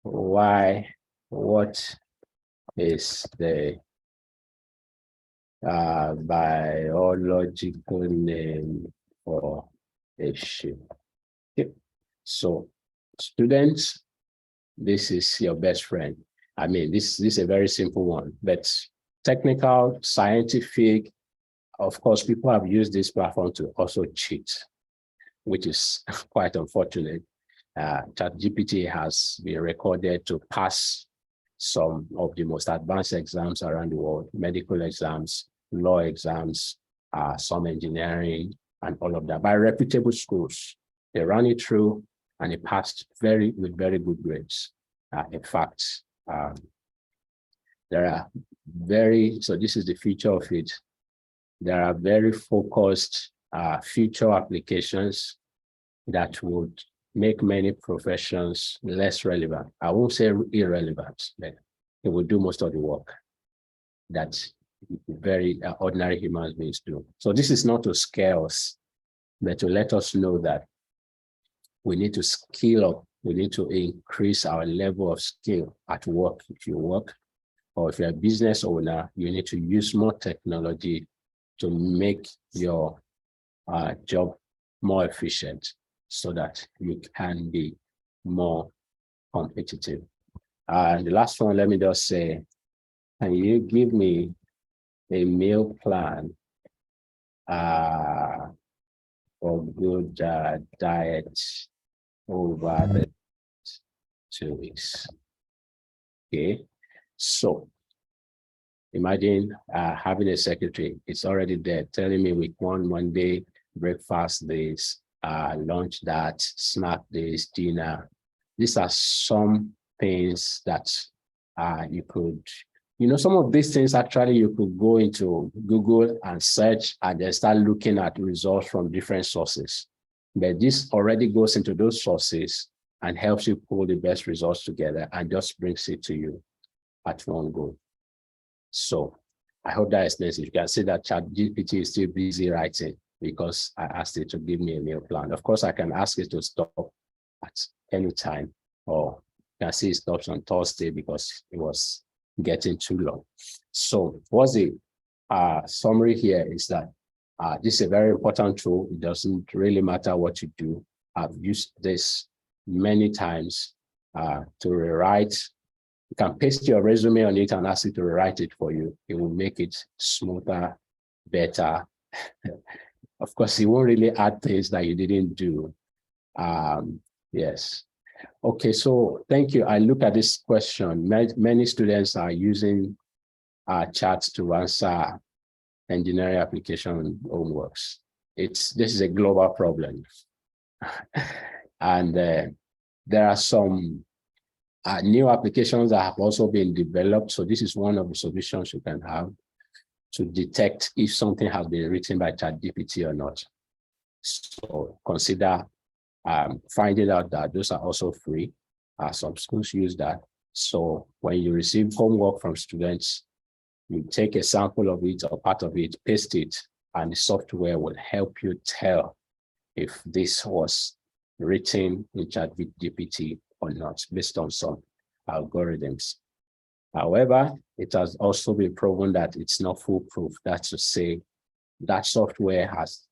what is the biological name for a sheep? Okay. So students, this is your best friend. I mean, this is a very simple one, but technical, scientific, of course, people have used this platform to also cheat, which is quite unfortunate. ChatGPT has been recorded to pass some of the most advanced exams around the world, medical exams, law exams, some engineering, and all of that by reputable schools. They ran it through and it passed with very good grades. In fact, there are so this is the feature of it. There are very focused future applications that would make many professions less relevant. I won't say irrelevant, but it will do most of the work that very ordinary human beings do. So this is not to scare us, but to let us know that we need to skill up. We need to increase our level of skill at work. If you work, or if you're a business owner, you need to use more technology to make your job more efficient so that you can be more competitive. And the last one, let me just say, can you give me a meal plan for good diet over the 2 weeks? Okay, so imagine having a secretary, it's already there telling me week 1, Monday, breakfast this, lunch that, snack this, dinner. These are some things that you could, some of these things actually you could go into Google and search and then start looking at results from different sources. But this already goes into those sources and helps you pull the best results together and just brings it to you at one go. So I hope that explains it. You can see that ChatGPT is still busy writing because I asked it to give me a meal plan. Of course, I can ask it to stop at any time, or you can see it stops on Thursday because it was getting too long. So what's the summary here is that this is a very important tool. It doesn't really matter what you do. I've used this many times to rewrite. You can paste your resume on it and ask it to rewrite it for you. It will make it smoother, better. Of course, it won't really add things that you didn't do. Yes. Okay, so thank you. I look at this question. Many students are using chats to answer engineering application homeworks. This is a global problem. And there are some new applications that have also been developed. So this is one of the solutions you can have to detect if something has been written by ChatGPT or not. So consider finding out that those are also free. Some schools use that. So when you receive homework from students, you take a sample of it or part of it, paste it, and the software will help you tell if this was written in ChatGPT or not, based on some algorithms. However, it has also been proven that it's not foolproof. That's to say, that software has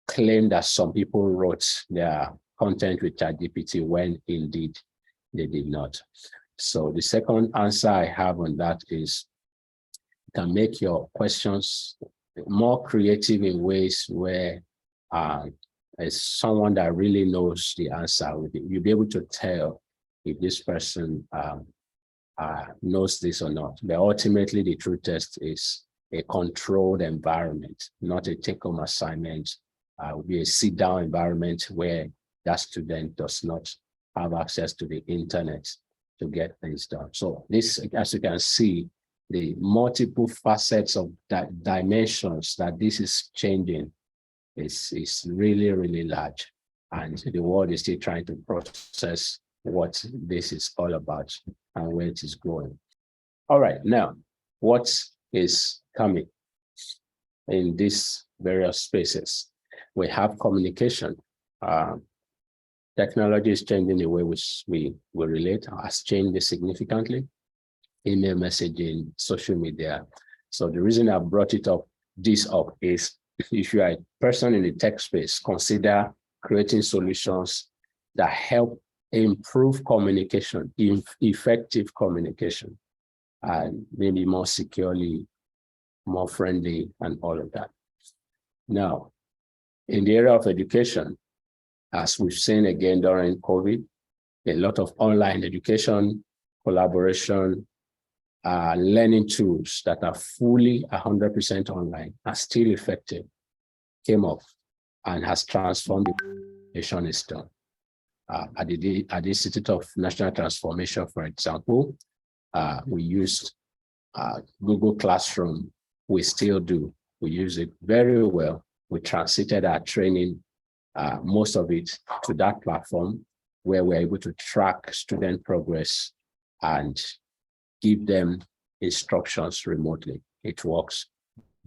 claimed that some people wrote their content with ChatGPT when indeed they did not. So the second answer I have on that is you can make your questions more creative in ways where as someone that really knows the answer, you'll be able to tell if this person knows this or not. But ultimately, the true test is a controlled environment, not a take-home assignment. It will be a sit-down environment where that student does not have access to the internet to get things done. So this, as you can see, the multiple facets of that dimensions that this is changing is really, really large. And the world is still trying to process what this is all about and where it is going. All right, now, what is coming in these various spaces? We have communication. Technology is changing the way which we relate, has changed significantly. Email messaging, social media. So the reason I brought this up is if you are a person in the tech space, consider creating solutions that help improve communication, effective communication, and maybe more securely, more friendly, and all of that. Now, in the area of education, as we've seen again during COVID, a lot of online education, collaboration, learning tools that are fully 100% online are still effective came up. and has transformed the nation is done. At the Institute of National Transformation, for example, we used Google Classroom. We still do. We use it very well. We transited our training, most of it, to that platform where we're able to track student progress and give them instructions remotely. It works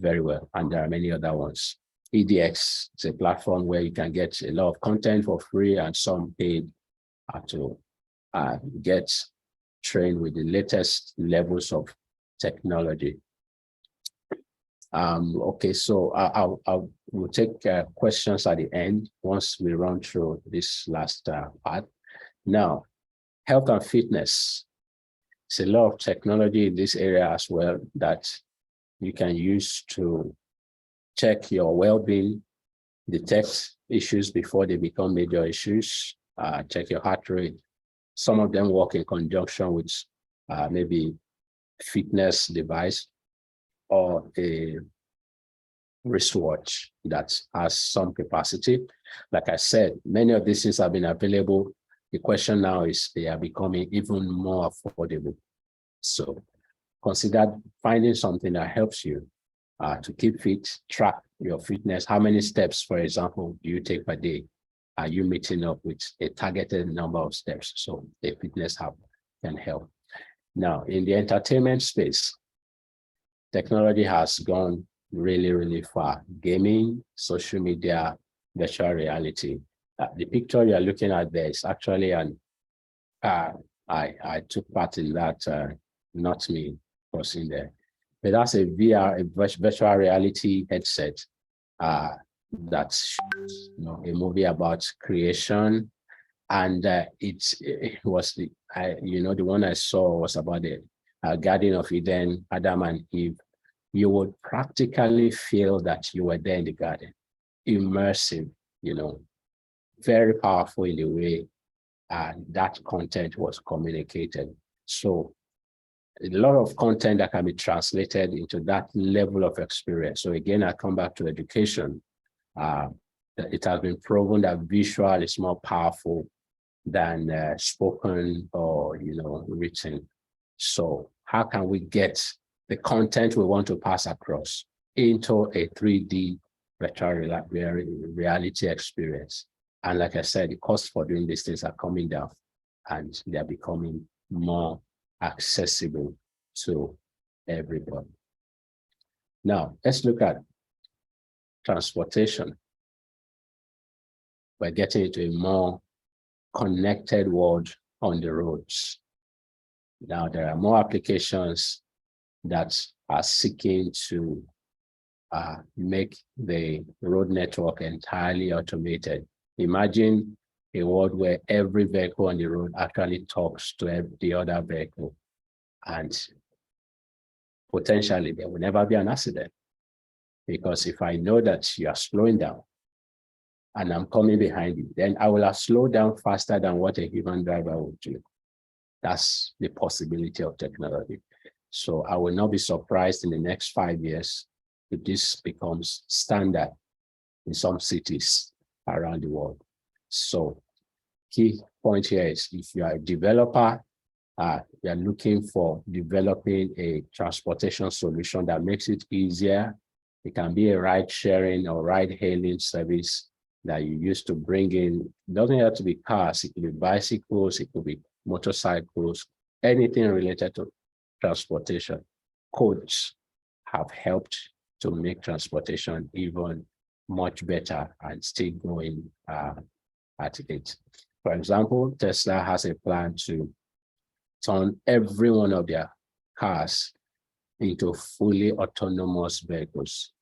very well, and there are many other ones. EDX is a platform where you can get a lot of content for free and some paid to get trained with the latest levels of technology. Okay, so we'll take questions at the end once we run through this last part. Now, health and fitness. It's a lot of technology in this area as well that you can use to check your well-being, detect issues before they become major issues, check your heart rate. Some of them work in conjunction with maybe fitness device or a wristwatch that has some capacity. Like I said, many of these things have been available. The question now is they are becoming even more affordable. So consider finding something that helps you to keep fit, track your fitness. How many steps, for example, do you take per day? Are you meeting up with a targeted number of steps? So a fitness app can help. Now, in the entertainment space, technology has gone really, really far. Gaming, social media, virtual reality. The picture you're looking at there is actually an, I took part in that, not me crossing there. But that's a VR, a virtual reality headset that's a movie about creation. And it was the one I saw was about the Garden of Eden, Adam and Eve. You would practically feel that you were there in the garden, immersive, very powerful in the way that content was communicated. So a lot of content that can be translated into that level of experience. So again, I come back to education. It has been proven that visual is more powerful than spoken or written. So how can we get the content we want to pass across into a 3D virtual reality experience? And like I said, the costs for doing these things are coming down and they're becoming more accessible to everybody. Now, let's look at transportation. We're getting into a more connected world on the roads. Now, there are more applications that are seeking to make the road network entirely automated. Imagine a world where every vehicle on the road actually talks to the other vehicle, and potentially there will never be an accident. Because if I know that you are slowing down and I'm coming behind you, then I will have slowed down faster than what a human driver would do. That's the possibility of technology. So I will not be surprised in the next 5 years if this becomes standard in some cities around the world. So key point here is if you are a developer, you are looking for developing a transportation solution that makes it easier. It can be a ride sharing or ride hailing service that you use to bring in. It doesn't have to be cars, it could be bicycles, it could be motorcycles, anything related to transportation. Codes have helped to make transportation even much better and still going at it. For example, Tesla has a plan to turn every one of their cars into fully autonomous vehicles.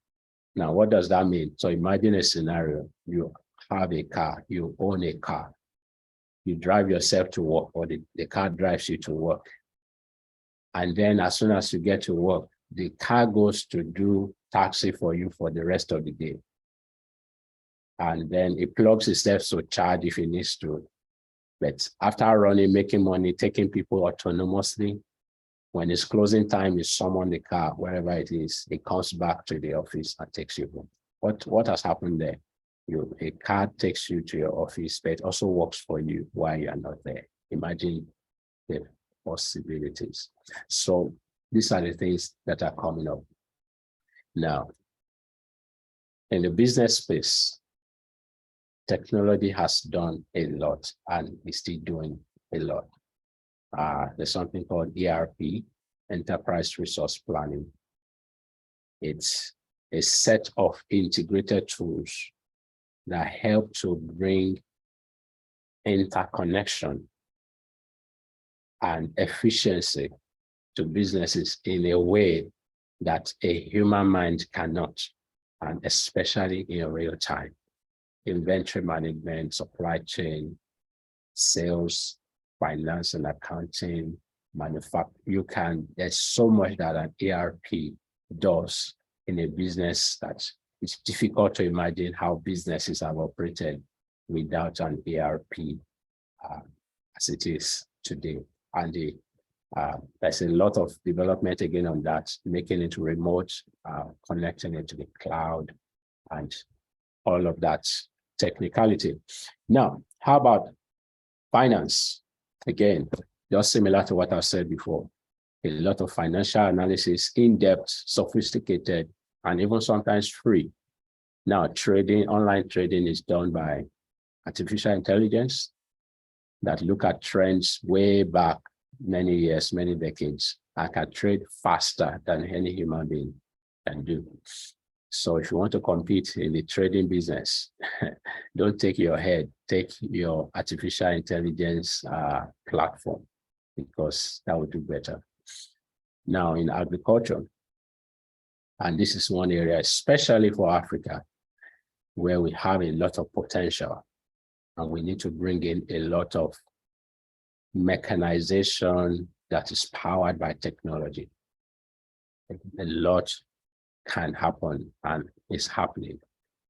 Now, what does that mean? So imagine a scenario. You have a car, you own a car, you drive yourself to work, or the car drives you to work. And then as soon as you get to work, the car goes to do taxi for you for the rest of the day. And then it plugs itself to charge if it needs to. But after running, making money, taking people autonomously, when it's closing time, you summon the car, wherever it is, it comes back to the office and takes you home. What has happened there? A car takes you to your office, but it also works for you while you are not there. Imagine the possibilities. So these are the things that are coming up. Now, in the business space, technology has done a lot and is still doing a lot. There's something called ERP, Enterprise Resource Planning. It's a set of integrated tools that help to bring interconnection and efficiency to businesses in a way that a human mind cannot, and especially in real time. Inventory management, supply chain, sales, finance and accounting, manufacturing. There's so much that an ERP does in a business that it's difficult to imagine how businesses have operated without an ERP as it is today. And there's a lot of development again on that, making it remote, connecting it to the cloud, and all of that technicality. Now, how about finance? Again, just similar to what I said before, a lot of financial analysis, in-depth, sophisticated, and even sometimes free. Now, trading, online trading is done by artificial intelligence that look at trends way back many years, many decades. I can trade faster than any human being can do. So if you want to compete in the trading business, don't take your head, take your artificial intelligence platform, because that will do better. Now in agriculture, and this is one area, especially for Africa, where we have a lot of potential, and we need to bring in a lot of mechanization that is powered by technology. A lot can happen and is happening,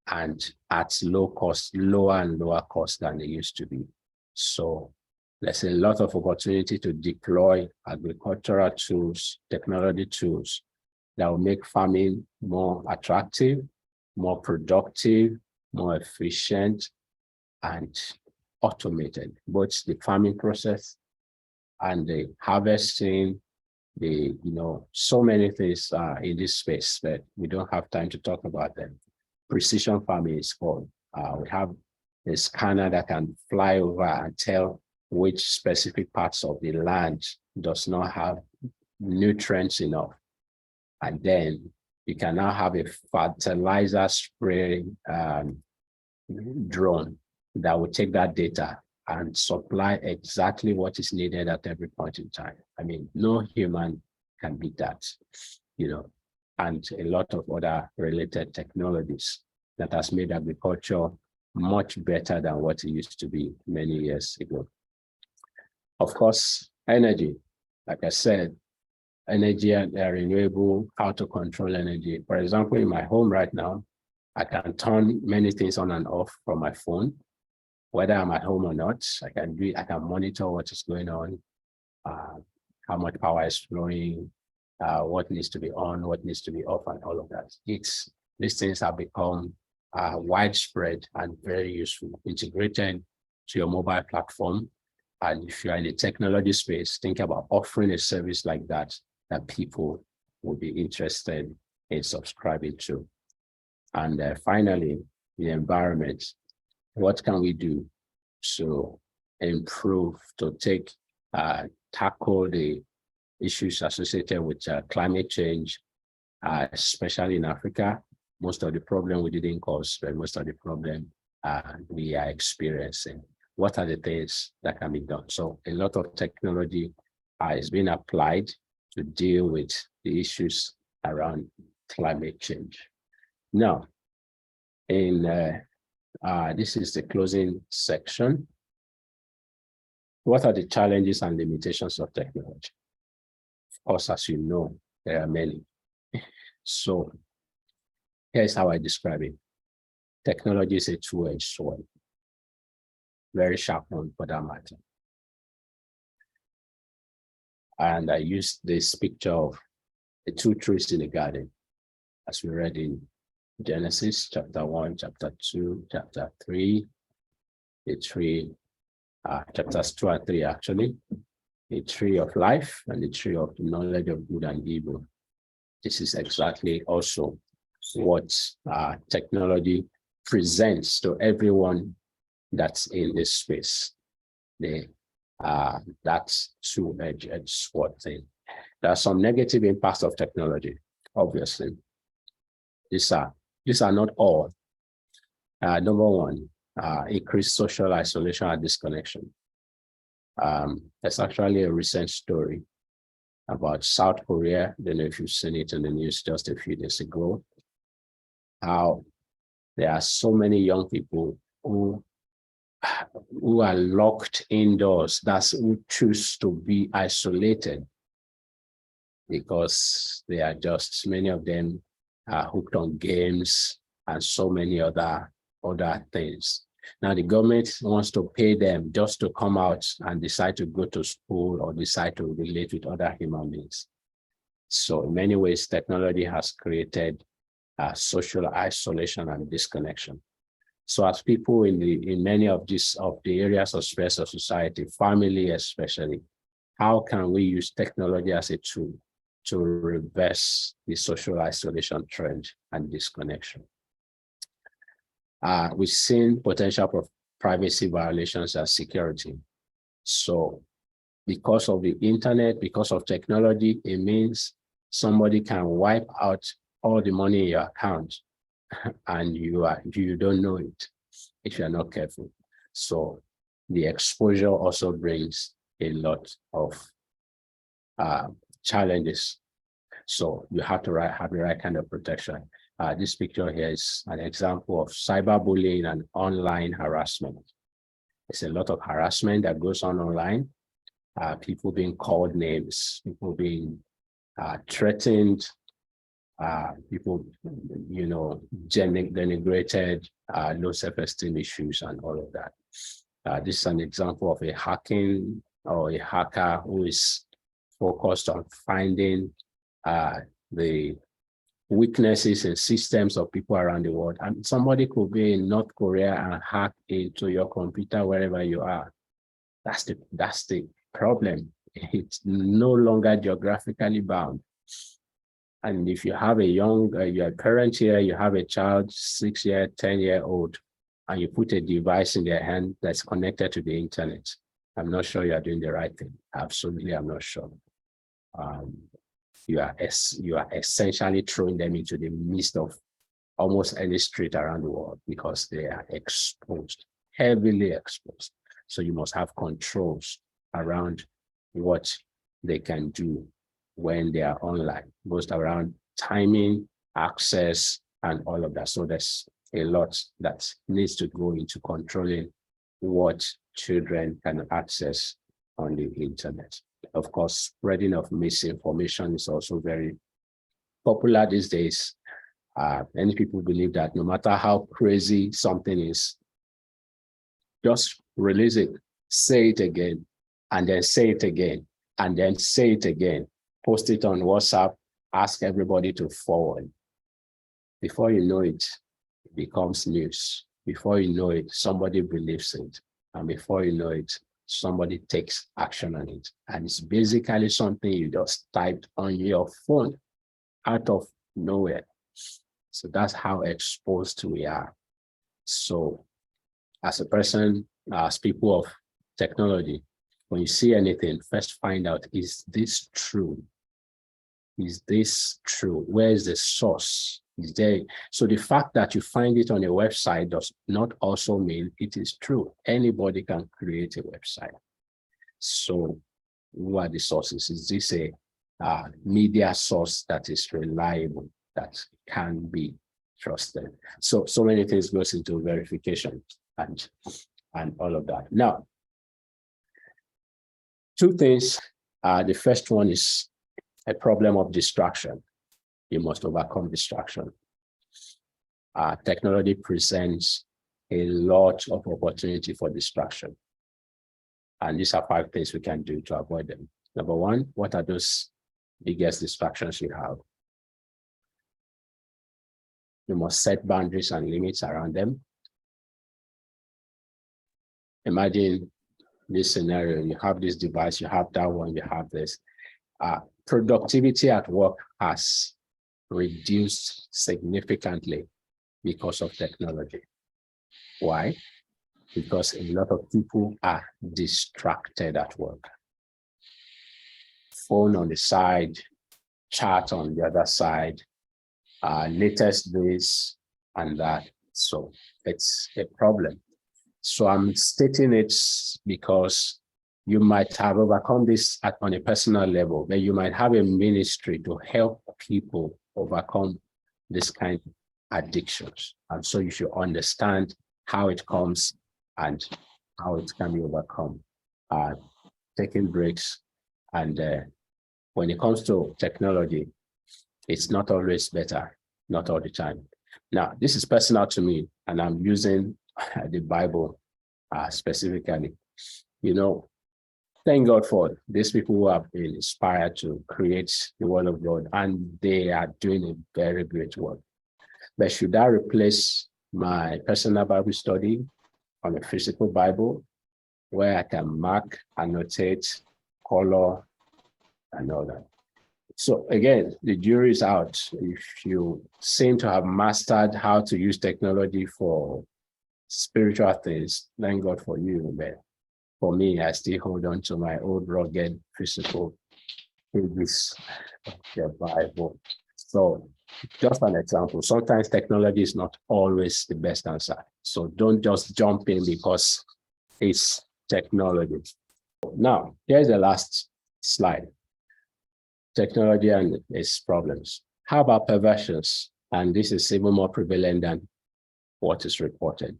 and at low cost, lower and lower cost than they used to be. So there's a lot of opportunity to deploy agricultural tools, technology tools that will make farming more attractive, more productive, more efficient, and automated, both the farming process and the harvesting, so many things in this space, but we don't have time to talk about them. Precision farming is called. We have a scanner that can fly over and tell which specific parts of the land does not have nutrients enough. And then you can now have a fertilizer spraying drone that will take that data and supply exactly what is needed at every point in time. I mean, no human can beat that, and a lot of other related technologies that has made agriculture much better than what it used to be many years ago. Of course, energy, like I said, energy and renewable, how to control energy. For example, in my home right now, I can turn many things on and off from my phone. Whether I'm at home or not, I can monitor what is going on, how much power is flowing, what needs to be on, what needs to be off, and all of that. These things have become widespread and very useful, integrated to your mobile platform. And if you're in the technology space, think about offering a service like that people will be interested in subscribing to. And finally, the environment. What can we do to improve, to tackle the issues associated with climate change, especially in Africa? Most of the problem we didn't cause, but most of the problem we are experiencing. What are the things that can be done? So a lot of technology is being applied to deal with the issues around climate change. Now, this is the closing section. What are the challenges and limitations of technology? Of course, as you know, there are many. So here's how I describe it. Technology is a two-edged sword, very sharp one for that matter. And I used this picture of the two trees in the garden, as we read in Genesis chapter 1, chapter 2, chapter 3, the tree, chapters 2 and 3 actually, the tree of life and the tree of the knowledge of good and evil. This is exactly also what technology presents to everyone that's in this space. That's two-edged sword thing. There are some negative impacts of technology, obviously. These are not all. Number one, increased social isolation and disconnection. There's actually a recent story about South Korea. I don't know if you've seen it in the news just a few days ago, how there are so many young people who are locked indoors, who choose to be isolated because they are just, many of them are hooked on games and so many other things. Now the government wants to pay them just to come out and decide to go to school or decide to relate with other human beings. So in many ways, technology has created social isolation and disconnection. So as people in many of the areas of stress of society, family especially, how can we use technology as a tool to reverse the social isolation trend and disconnection? We've seen potential privacy violations and security. So because of the internet, because of technology, it means somebody can wipe out all the money in your account and you don't know it if you're not careful. So the exposure also brings a lot of challenges. So you have to have the right kind of protection. This picture here is an example of cyberbullying and online harassment. There's a lot of harassment that goes on online. People being called names, people being threatened, people, denigrated, low self-esteem issues and all of that. This is an example of a hacking or a hacker who is focused on finding the weaknesses in systems of people around the world. And somebody could be in North Korea and hack into your computer wherever you are. That's the problem. It's no longer geographically bound. And if you have you're a parent here, you have a child, 6-year, 10-year-old, and you put a device in their hand that's connected to the internet, I'm not sure you are doing the right thing. Absolutely, I'm not sure. You are essentially throwing them into the midst of almost any street around the world because they are exposed, heavily exposed. So you must have controls around what they can do when they are online, both around timing, access, and all of that. So there's a lot that needs to go into controlling what children can access on the internet. Of course, spreading of misinformation is also very popular these days. Many people believe that no matter how crazy something is, just release it, say it again, and then say it again, and then say it again. Post it on WhatsApp, ask everybody to forward. Before you know it, it becomes news. Before you know it, somebody believes it. And before you know it, somebody takes action on it. And it's basically something you just typed on your phone out of nowhere. So that's how exposed we are. So as a person, as people of technology, when you see anything, first find out, is this true? Is this true? Where is the source? Is there? So the fact that you find it on a website does not also mean it is true. Anybody can create a website. So who are the sources? Is this a media source that is reliable, that can be trusted? So many things goes into verification and all of that. Now, two things. The first one is a problem of distraction. You must overcome distraction. Technology presents a lot of opportunity for distraction. And these are 5 things we can do to avoid them. Number one, what are those biggest distractions you have? You must set boundaries and limits around them. Imagine this scenario, you have this device, you have that one, you have this. Productivity at work has reduced significantly because of technology. Why? Because a lot of people are distracted at work. Phone on the side, chat on the other side, latest this and that. So it's a problem. So I'm stating it because you might have overcome this on a personal level, but you might have a ministry to help people overcome this kind of addictions. And so you should understand how it comes and how it can be overcome. Taking breaks. And when it comes to technology, it's not always better, not all the time. Now, this is personal to me, and I'm using the Bible specifically. You know, thank God for these people who have been inspired to create the Word of God, and they are doing a very great work. But should I replace my personal Bible study on a physical Bible where I can mark, annotate, color, and all that? So again, the jury is out. If you seem to have mastered how to use technology for spiritual things, thank God for you. But for me, I still hold on to my old rugged physical pages of the Bible. So just an example, sometimes technology is not always the best answer. So don't just jump in because it's technology. Now, here's the last slide. Technology and its problems. How about perversions? And this is even more prevalent than what is reported.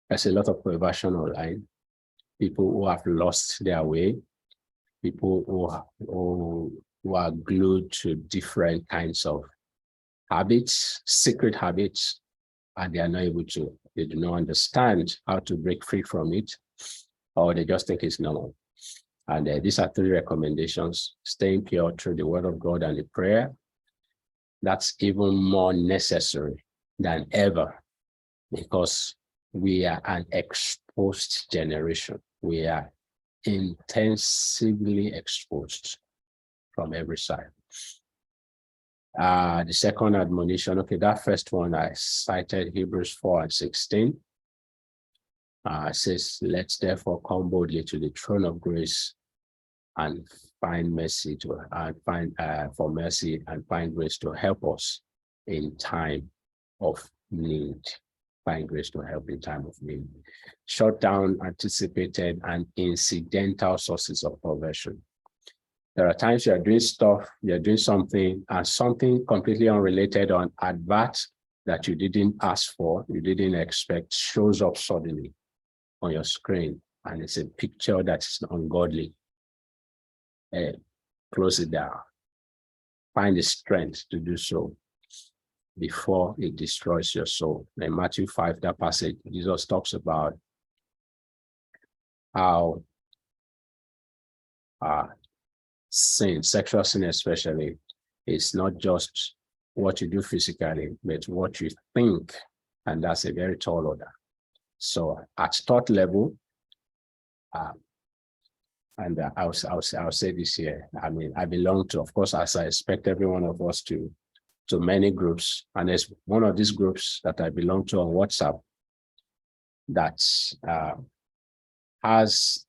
There's a lot of perversion online. People who have lost their way, people who are glued to different kinds of habits, secret habits, and they are not able to, they do not understand how to break free from it, or they just think it's normal. And these are 3 recommendations: staying pure through the Word of God and the prayer. That's even more necessary than ever because we are an exposed generation. We are intensively exposed from every side. The second admonition, okay, that first one I cited, Hebrews 4:16. Says, let's therefore come boldly to the throne of grace and find mercy for mercy and find grace to help us in time of need. Find grace to help in time of need. Shut down anticipated and incidental sources of perversion. There are times you are doing stuff, you're doing something, and something completely unrelated on advert that you didn't ask for, you didn't expect, shows up suddenly on your screen, and it's a picture that's ungodly. Close it down. Find the strength to do so before it destroys your soul. In Matthew 5, that passage, Jesus talks about how sin, sexual sin especially, is not just what you do physically, but what you think, and that's a very tall order. So at thought level, and I'll say this here. I mean, I belong to, of course, as I expect every one of us to many groups. And there's one of these groups that I belong to on WhatsApp that has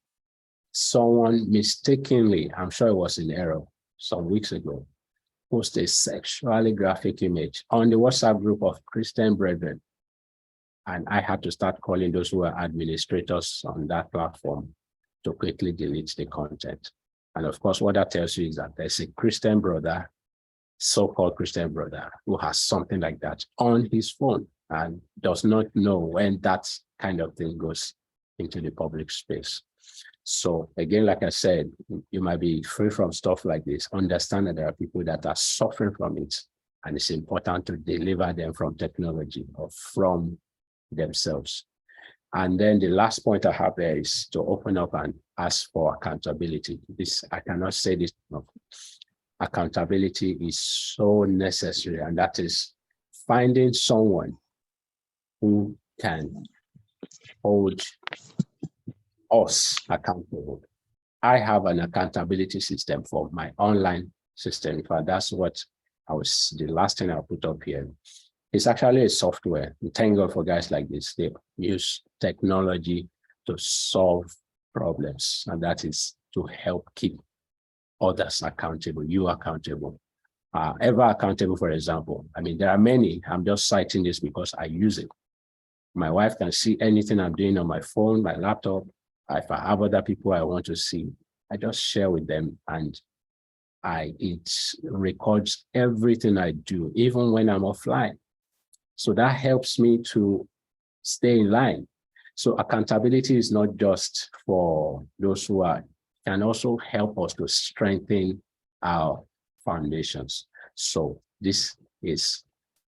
someone mistakenly, I'm sure it was in error some weeks ago, post a sexually graphic image on the WhatsApp group of Christian brethren. And I had to start calling those who are administrators on that platform to quickly delete the content. And of course, what that tells you is that there's a Christian brother, so-called Christian brother, who has something like that on his phone and does not know when that kind of thing goes into the public space. So again, like I said, you might be free from stuff like this. Understand that there are people that are suffering from it, and it's important to deliver them from technology or from themselves. And then the last point I have there is to open up and ask for accountability. This, I cannot say this enough. Accountability is so necessary, and that is finding someone who can hold us accountable. I have an accountability system for my online system. In fact, that's what the last thing I put up here. It's actually a software. Thank God for guys like this. They use technology to solve problems, and that is to help keep others accountable, you accountable. Ever accountable, for example. I mean, there are many. I'm just citing this because I use it. My wife can see anything I'm doing on my phone, my laptop. If I have other people I want to see, I just share with them, and it records everything I do, even when I'm offline. So that helps me to stay in line. So accountability is not just for those who can also help us to strengthen our foundations. So this is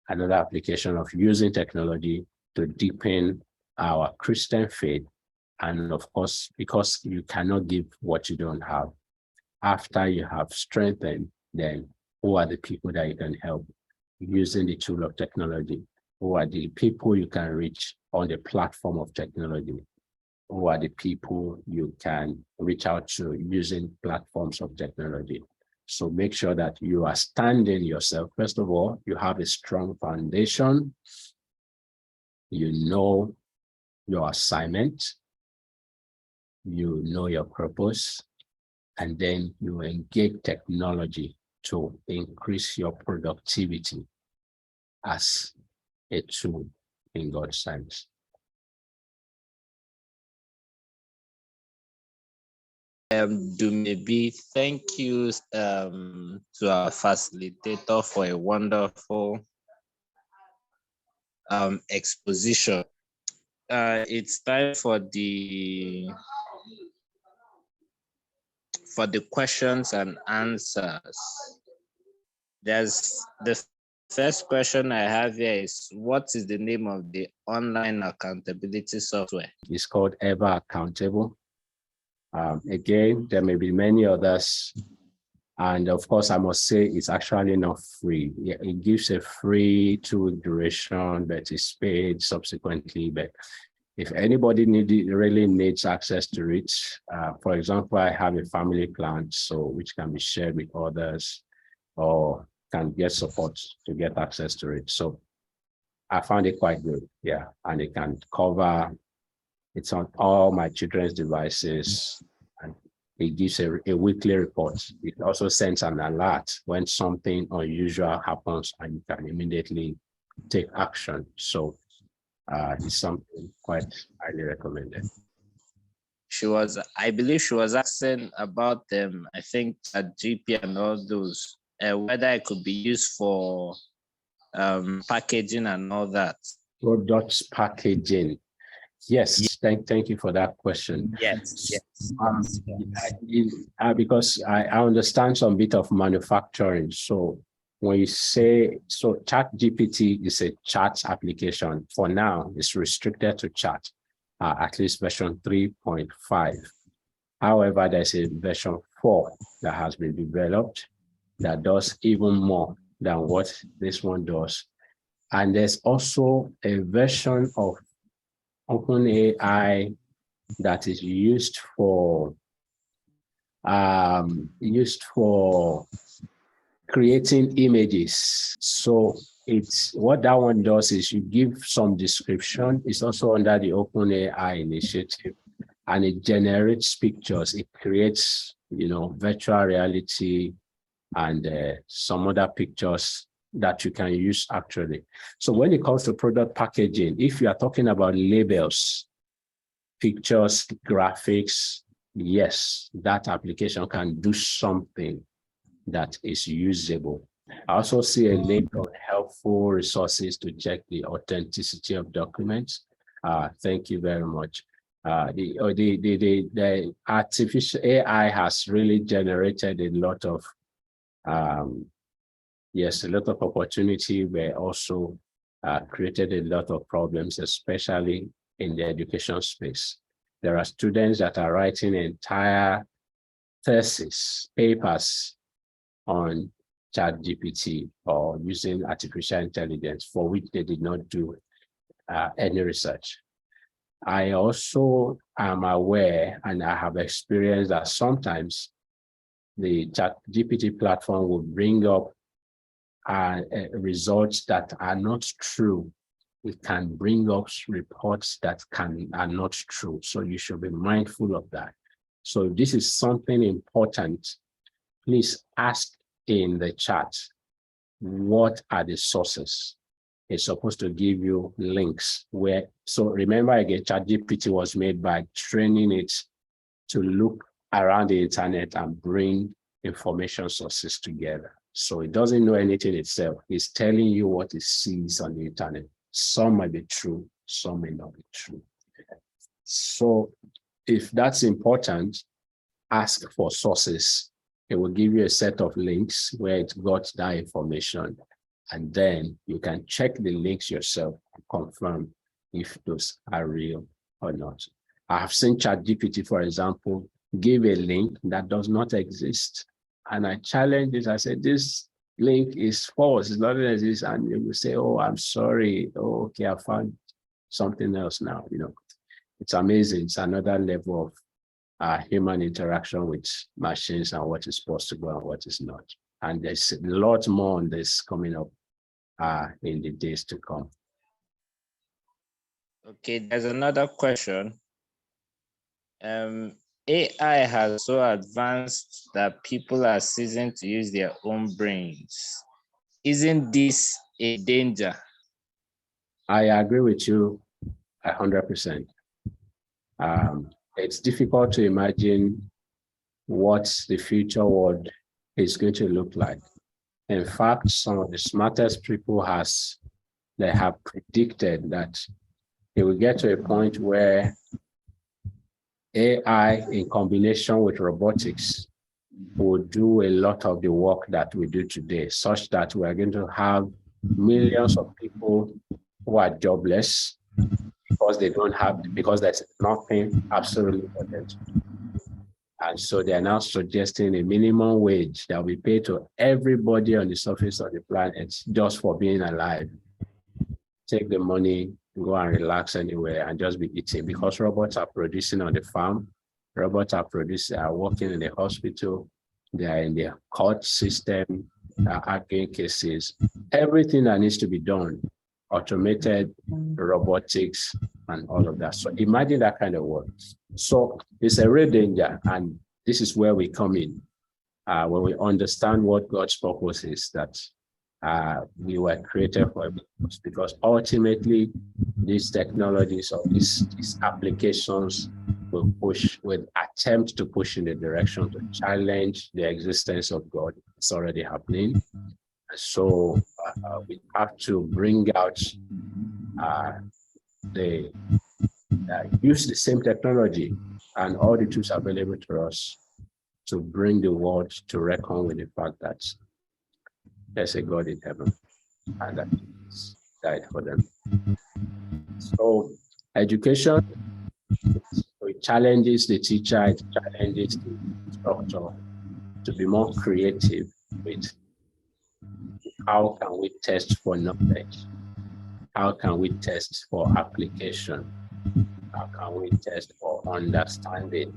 another application of using technology to deepen our Christian faith. And of course, because you cannot give what you don't have. After you have strengthened, then who are the people that you can help using the tool of technology? Who are the people you can reach on the platform of technology? Who are the people you can reach out to using platforms of technology? So make sure that you are standing yourself. First of all, you have a strong foundation. You know your assignment. You know your purpose. And then you engage technology to increase your productivity as a tool in God's hands. Dumebi, thank you to our facilitator for a wonderful exposition. It's time for the questions and answers. There's the first question I have here is, what is the name of the online accountability software? It's called Ever Accountable. Again, there may be many others. And of course, I must say it's actually not free. It gives a free 2-week duration, but it's paid subsequently. But if anybody really needs access to it, for example, I have a family plan, which can be shared with others or can get support to get access to it. So I found it quite good, yeah. And it can cover, it's on all my children's devices, and it gives a weekly report. It also sends an alert when something unusual happens, and you can immediately take action. So it's something quite highly recommended. I believe she was asking about them, I think GP and all those, whether it could be used for packaging and all that. Products packaging. Yes, thank you for that question. Yes. Because I understand some bit of manufacturing. So when you say, so ChatGPT is a chat application. For now, it's restricted to chat, at least version 3.5. However, there's a version 4 that has been developed that does even more than what this one does. And there's also a version of OpenAI that is used for creating images. So it's what that one does is you give some description. It's also under the OpenAI initiative, and it generates pictures. It creates, virtual reality and some other pictures that you can use actually. So when it comes to product packaging, if you are talking about labels, pictures, graphics, yes, that application can do something that is usable. I also see a link on helpful resources to check the authenticity of documents. Thank you very much. The artificial AI has really generated a lot of a lot of opportunity, but also created a lot of problems, especially in the education space. There are students that are writing entire thesis papers on ChatGPT or using artificial intelligence for which they did not do any research. I also am aware and I have experienced that sometimes the ChatGPT platform will bring up results that are not true. It can bring up reports that are not true. So you should be mindful of that. So if this is something important, please ask in the chat, what are the sources? It's supposed to give you links where, so remember again, ChatGPT was made by training it to look around the internet and bring information sources together. So it doesn't know anything itself. It's telling you what it sees on the internet. Some might be true, some may not be true. So if that's important, ask for sources. It will give you a set of links where it got that information. And then you can check the links yourself and confirm if those are real or not. I have seen ChatGPT, for example, give a link that does not exist. And I challenge it. I said, this link is false. It doesn't exist. And it will say, oh, I'm sorry. Oh, okay, I found something else now. You know, it's amazing. It's another level of human interaction with machines and what is possible and what is not. And there's a lot more on this coming up in the days to come. Okay, there's another question. AI has so advanced that people are ceasing to use their own brains. Isn't this a danger? I agree with you 100%. It's difficult to imagine what the future world is going to look like. In fact, some of the smartest people they have predicted that it will get to a point where AI in combination with robotics will do a lot of the work that we do today, such that we are going to have millions of people who are jobless because there's nothing absolutely for them to do. And so they are now suggesting a minimum wage that will be paid to everybody on the surface of the planet just for being alive. Take the money, go and relax anywhere and just be eating, because robots are producing on the farm, robots are working in the hospital, they are in the court system, arguing cases, everything that needs to be done, automated, robotics, and all of that. So imagine that kind of work. So it's a real danger, and this is where we come in, when we understand what God's purpose is, that we were created for a purpose, because ultimately these technologies or these applications will attempt to push in the direction to challenge the existence of God. It's already happening. So we have to bring out use the same technology and all the tools available to us to bring the world to reckon with the fact that there's a God in heaven and that He's died for them. So education, it challenges the teacher, it challenges the instructor to be more creative with how can we test for knowledge? How can we test for application? How can we test for understanding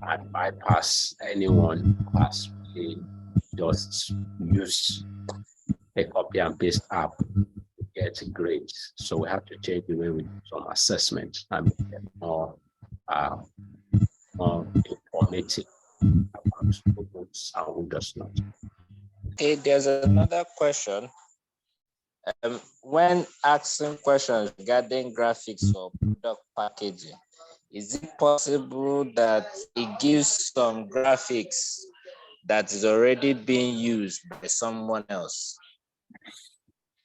and bypass anyone who has just used a copy and paste app to get grades? So we have to change the way we do some assessment and get more informative about students and who does not. Okay, there's another question. When asking questions regarding graphics or product packaging, is it possible that it gives some graphics that is already being used by someone else?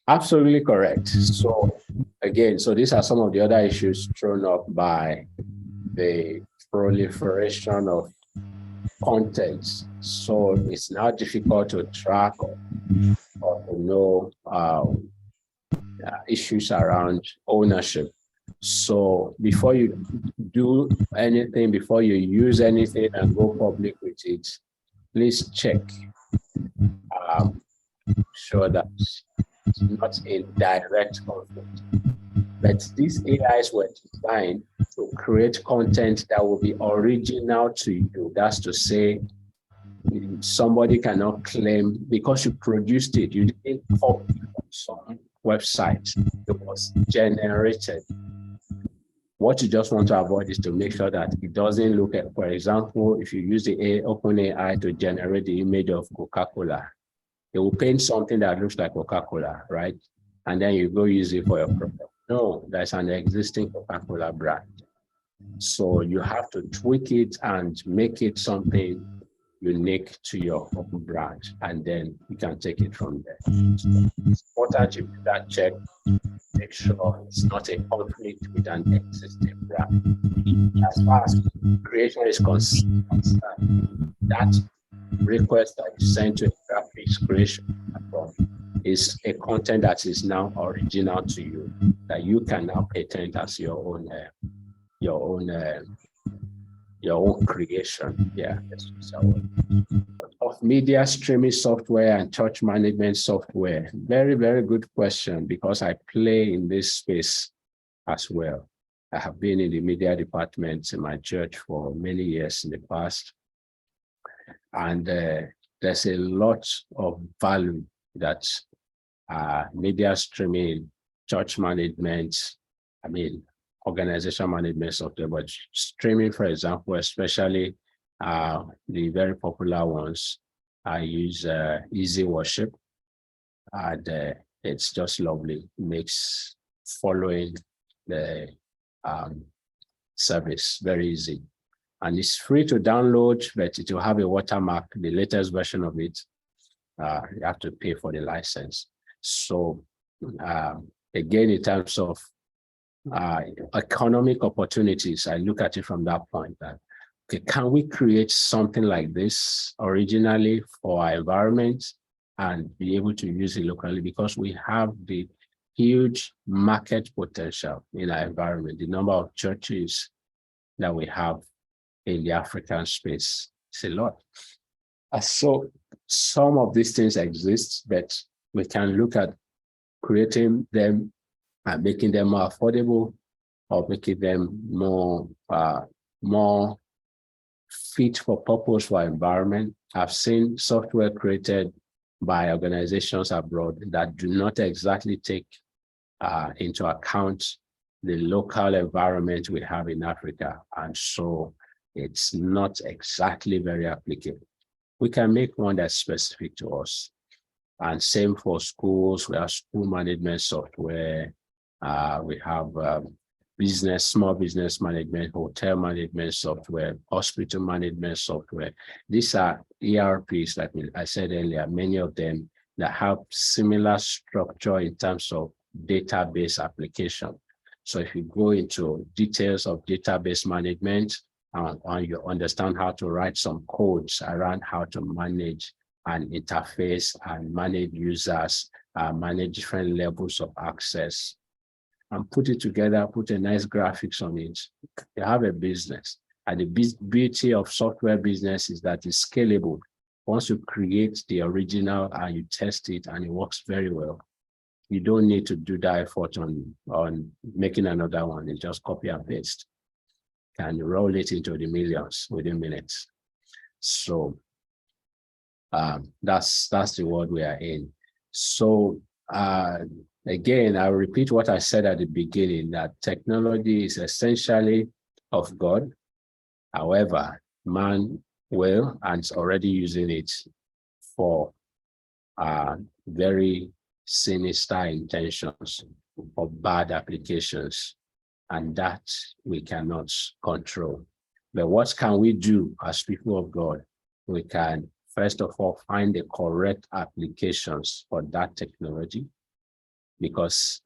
Absolutely correct. So again, these are some of the other issues thrown up by the proliferation of content. So it's now difficult to track or to know issues around ownership. So before you do anything, before you use anything and go public with it, please check sure that it's not in direct conflict. But these AIs were designed to create content that will be original to you. That's to say, somebody cannot claim because you produced it, you didn't copy from some website. It was generated. What you just want to avoid is to make sure that it doesn't look at, for example, if you use the OpenAI to generate the image of Coca-Cola, it will paint something that looks like Coca-Cola, right? And then you go use it for your product. No, there's an existing Coca-Cola brand. So you have to tweak it and make it something unique to your own brand, and then you can take it from there. So it's important you do that check, make sure it's not a conflict with an existing brand. As far as creation is concerned, that request that you send to a graphics creation platform is a content that is now original to you, that you can now patent as your own creation. Yeah. Of media streaming software and church management software. Very, very good question, because I play in this space as well. I have been in the media department in my church for many years in the past. And there's a lot of value that media streaming, church management, organization management software, but streaming, for example, especially the very popular ones, I use Easy Worship, and it's just lovely. It makes following the service very easy. And it's free to download, but it will have a watermark, the latest version of it. You have to pay for the license. So again, in terms of economic opportunities, I look at it from that point that, okay, can we create something like this originally for our environment and be able to use it locally? Because we have the huge market potential in our environment, the number of churches that we have in the African space. It's a lot. So some of these things exist, but we can look at creating them and making them more affordable, or making them more fit for purpose for our environment. I've seen software created by organizations abroad that do not exactly take into account the local environment we have in Africa. And so it's not exactly very applicable. We can make one that's specific to us. And same for schools. We have school management software. We have small business management, hotel management software, hospital management software. These are ERPs, like I said earlier, many of them that have similar structure in terms of database application. So if you go into details of database management, and you understand how to write some codes around how to manage an interface and manage users, manage different levels of access, and put it together, put a nice graphics on it, you have a business. And the beauty of software business is that it's scalable. Once you create the original and you test it and it works very well, you don't need to do that effort on making another one. You just copy and paste. And roll it into the millions within minutes. So that's the world we are in. So again, I'll repeat what I said at the beginning, that technology is essentially of God. However, man will and is already using it for very sinister intentions, for bad applications, and that we cannot control. But what can we do as people of God? We can, first of all, find the correct applications for that technology, because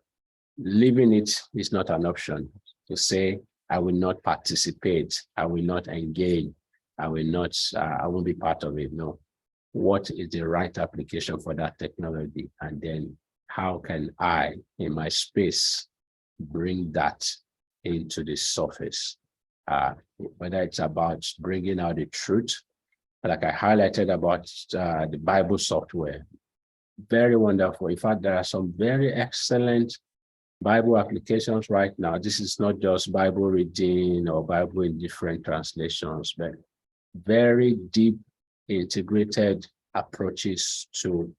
leaving it is not an option. To say, I will not participate, I will not engage, I won't be part of it. No. What is the right application for that technology? And then how can I, in my space, bring that into the surface? Whether it's about bringing out the truth, like I highlighted about the Bible software. Very wonderful. In fact, there are some very excellent Bible applications right now. This is not just Bible reading or Bible in different translations, but very deep integrated approaches to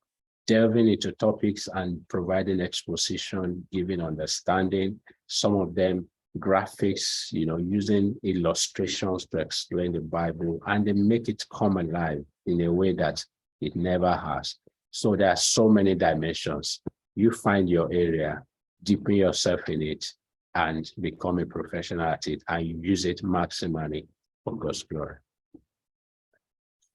delving into topics and providing exposition, giving understanding, some of them graphics, using illustrations to explain the Bible, and they make it come alive in a way that it never has. So there are so many dimensions. You find your area, deepen yourself in it, and become a professional at it, and you use it maximally for God's glory.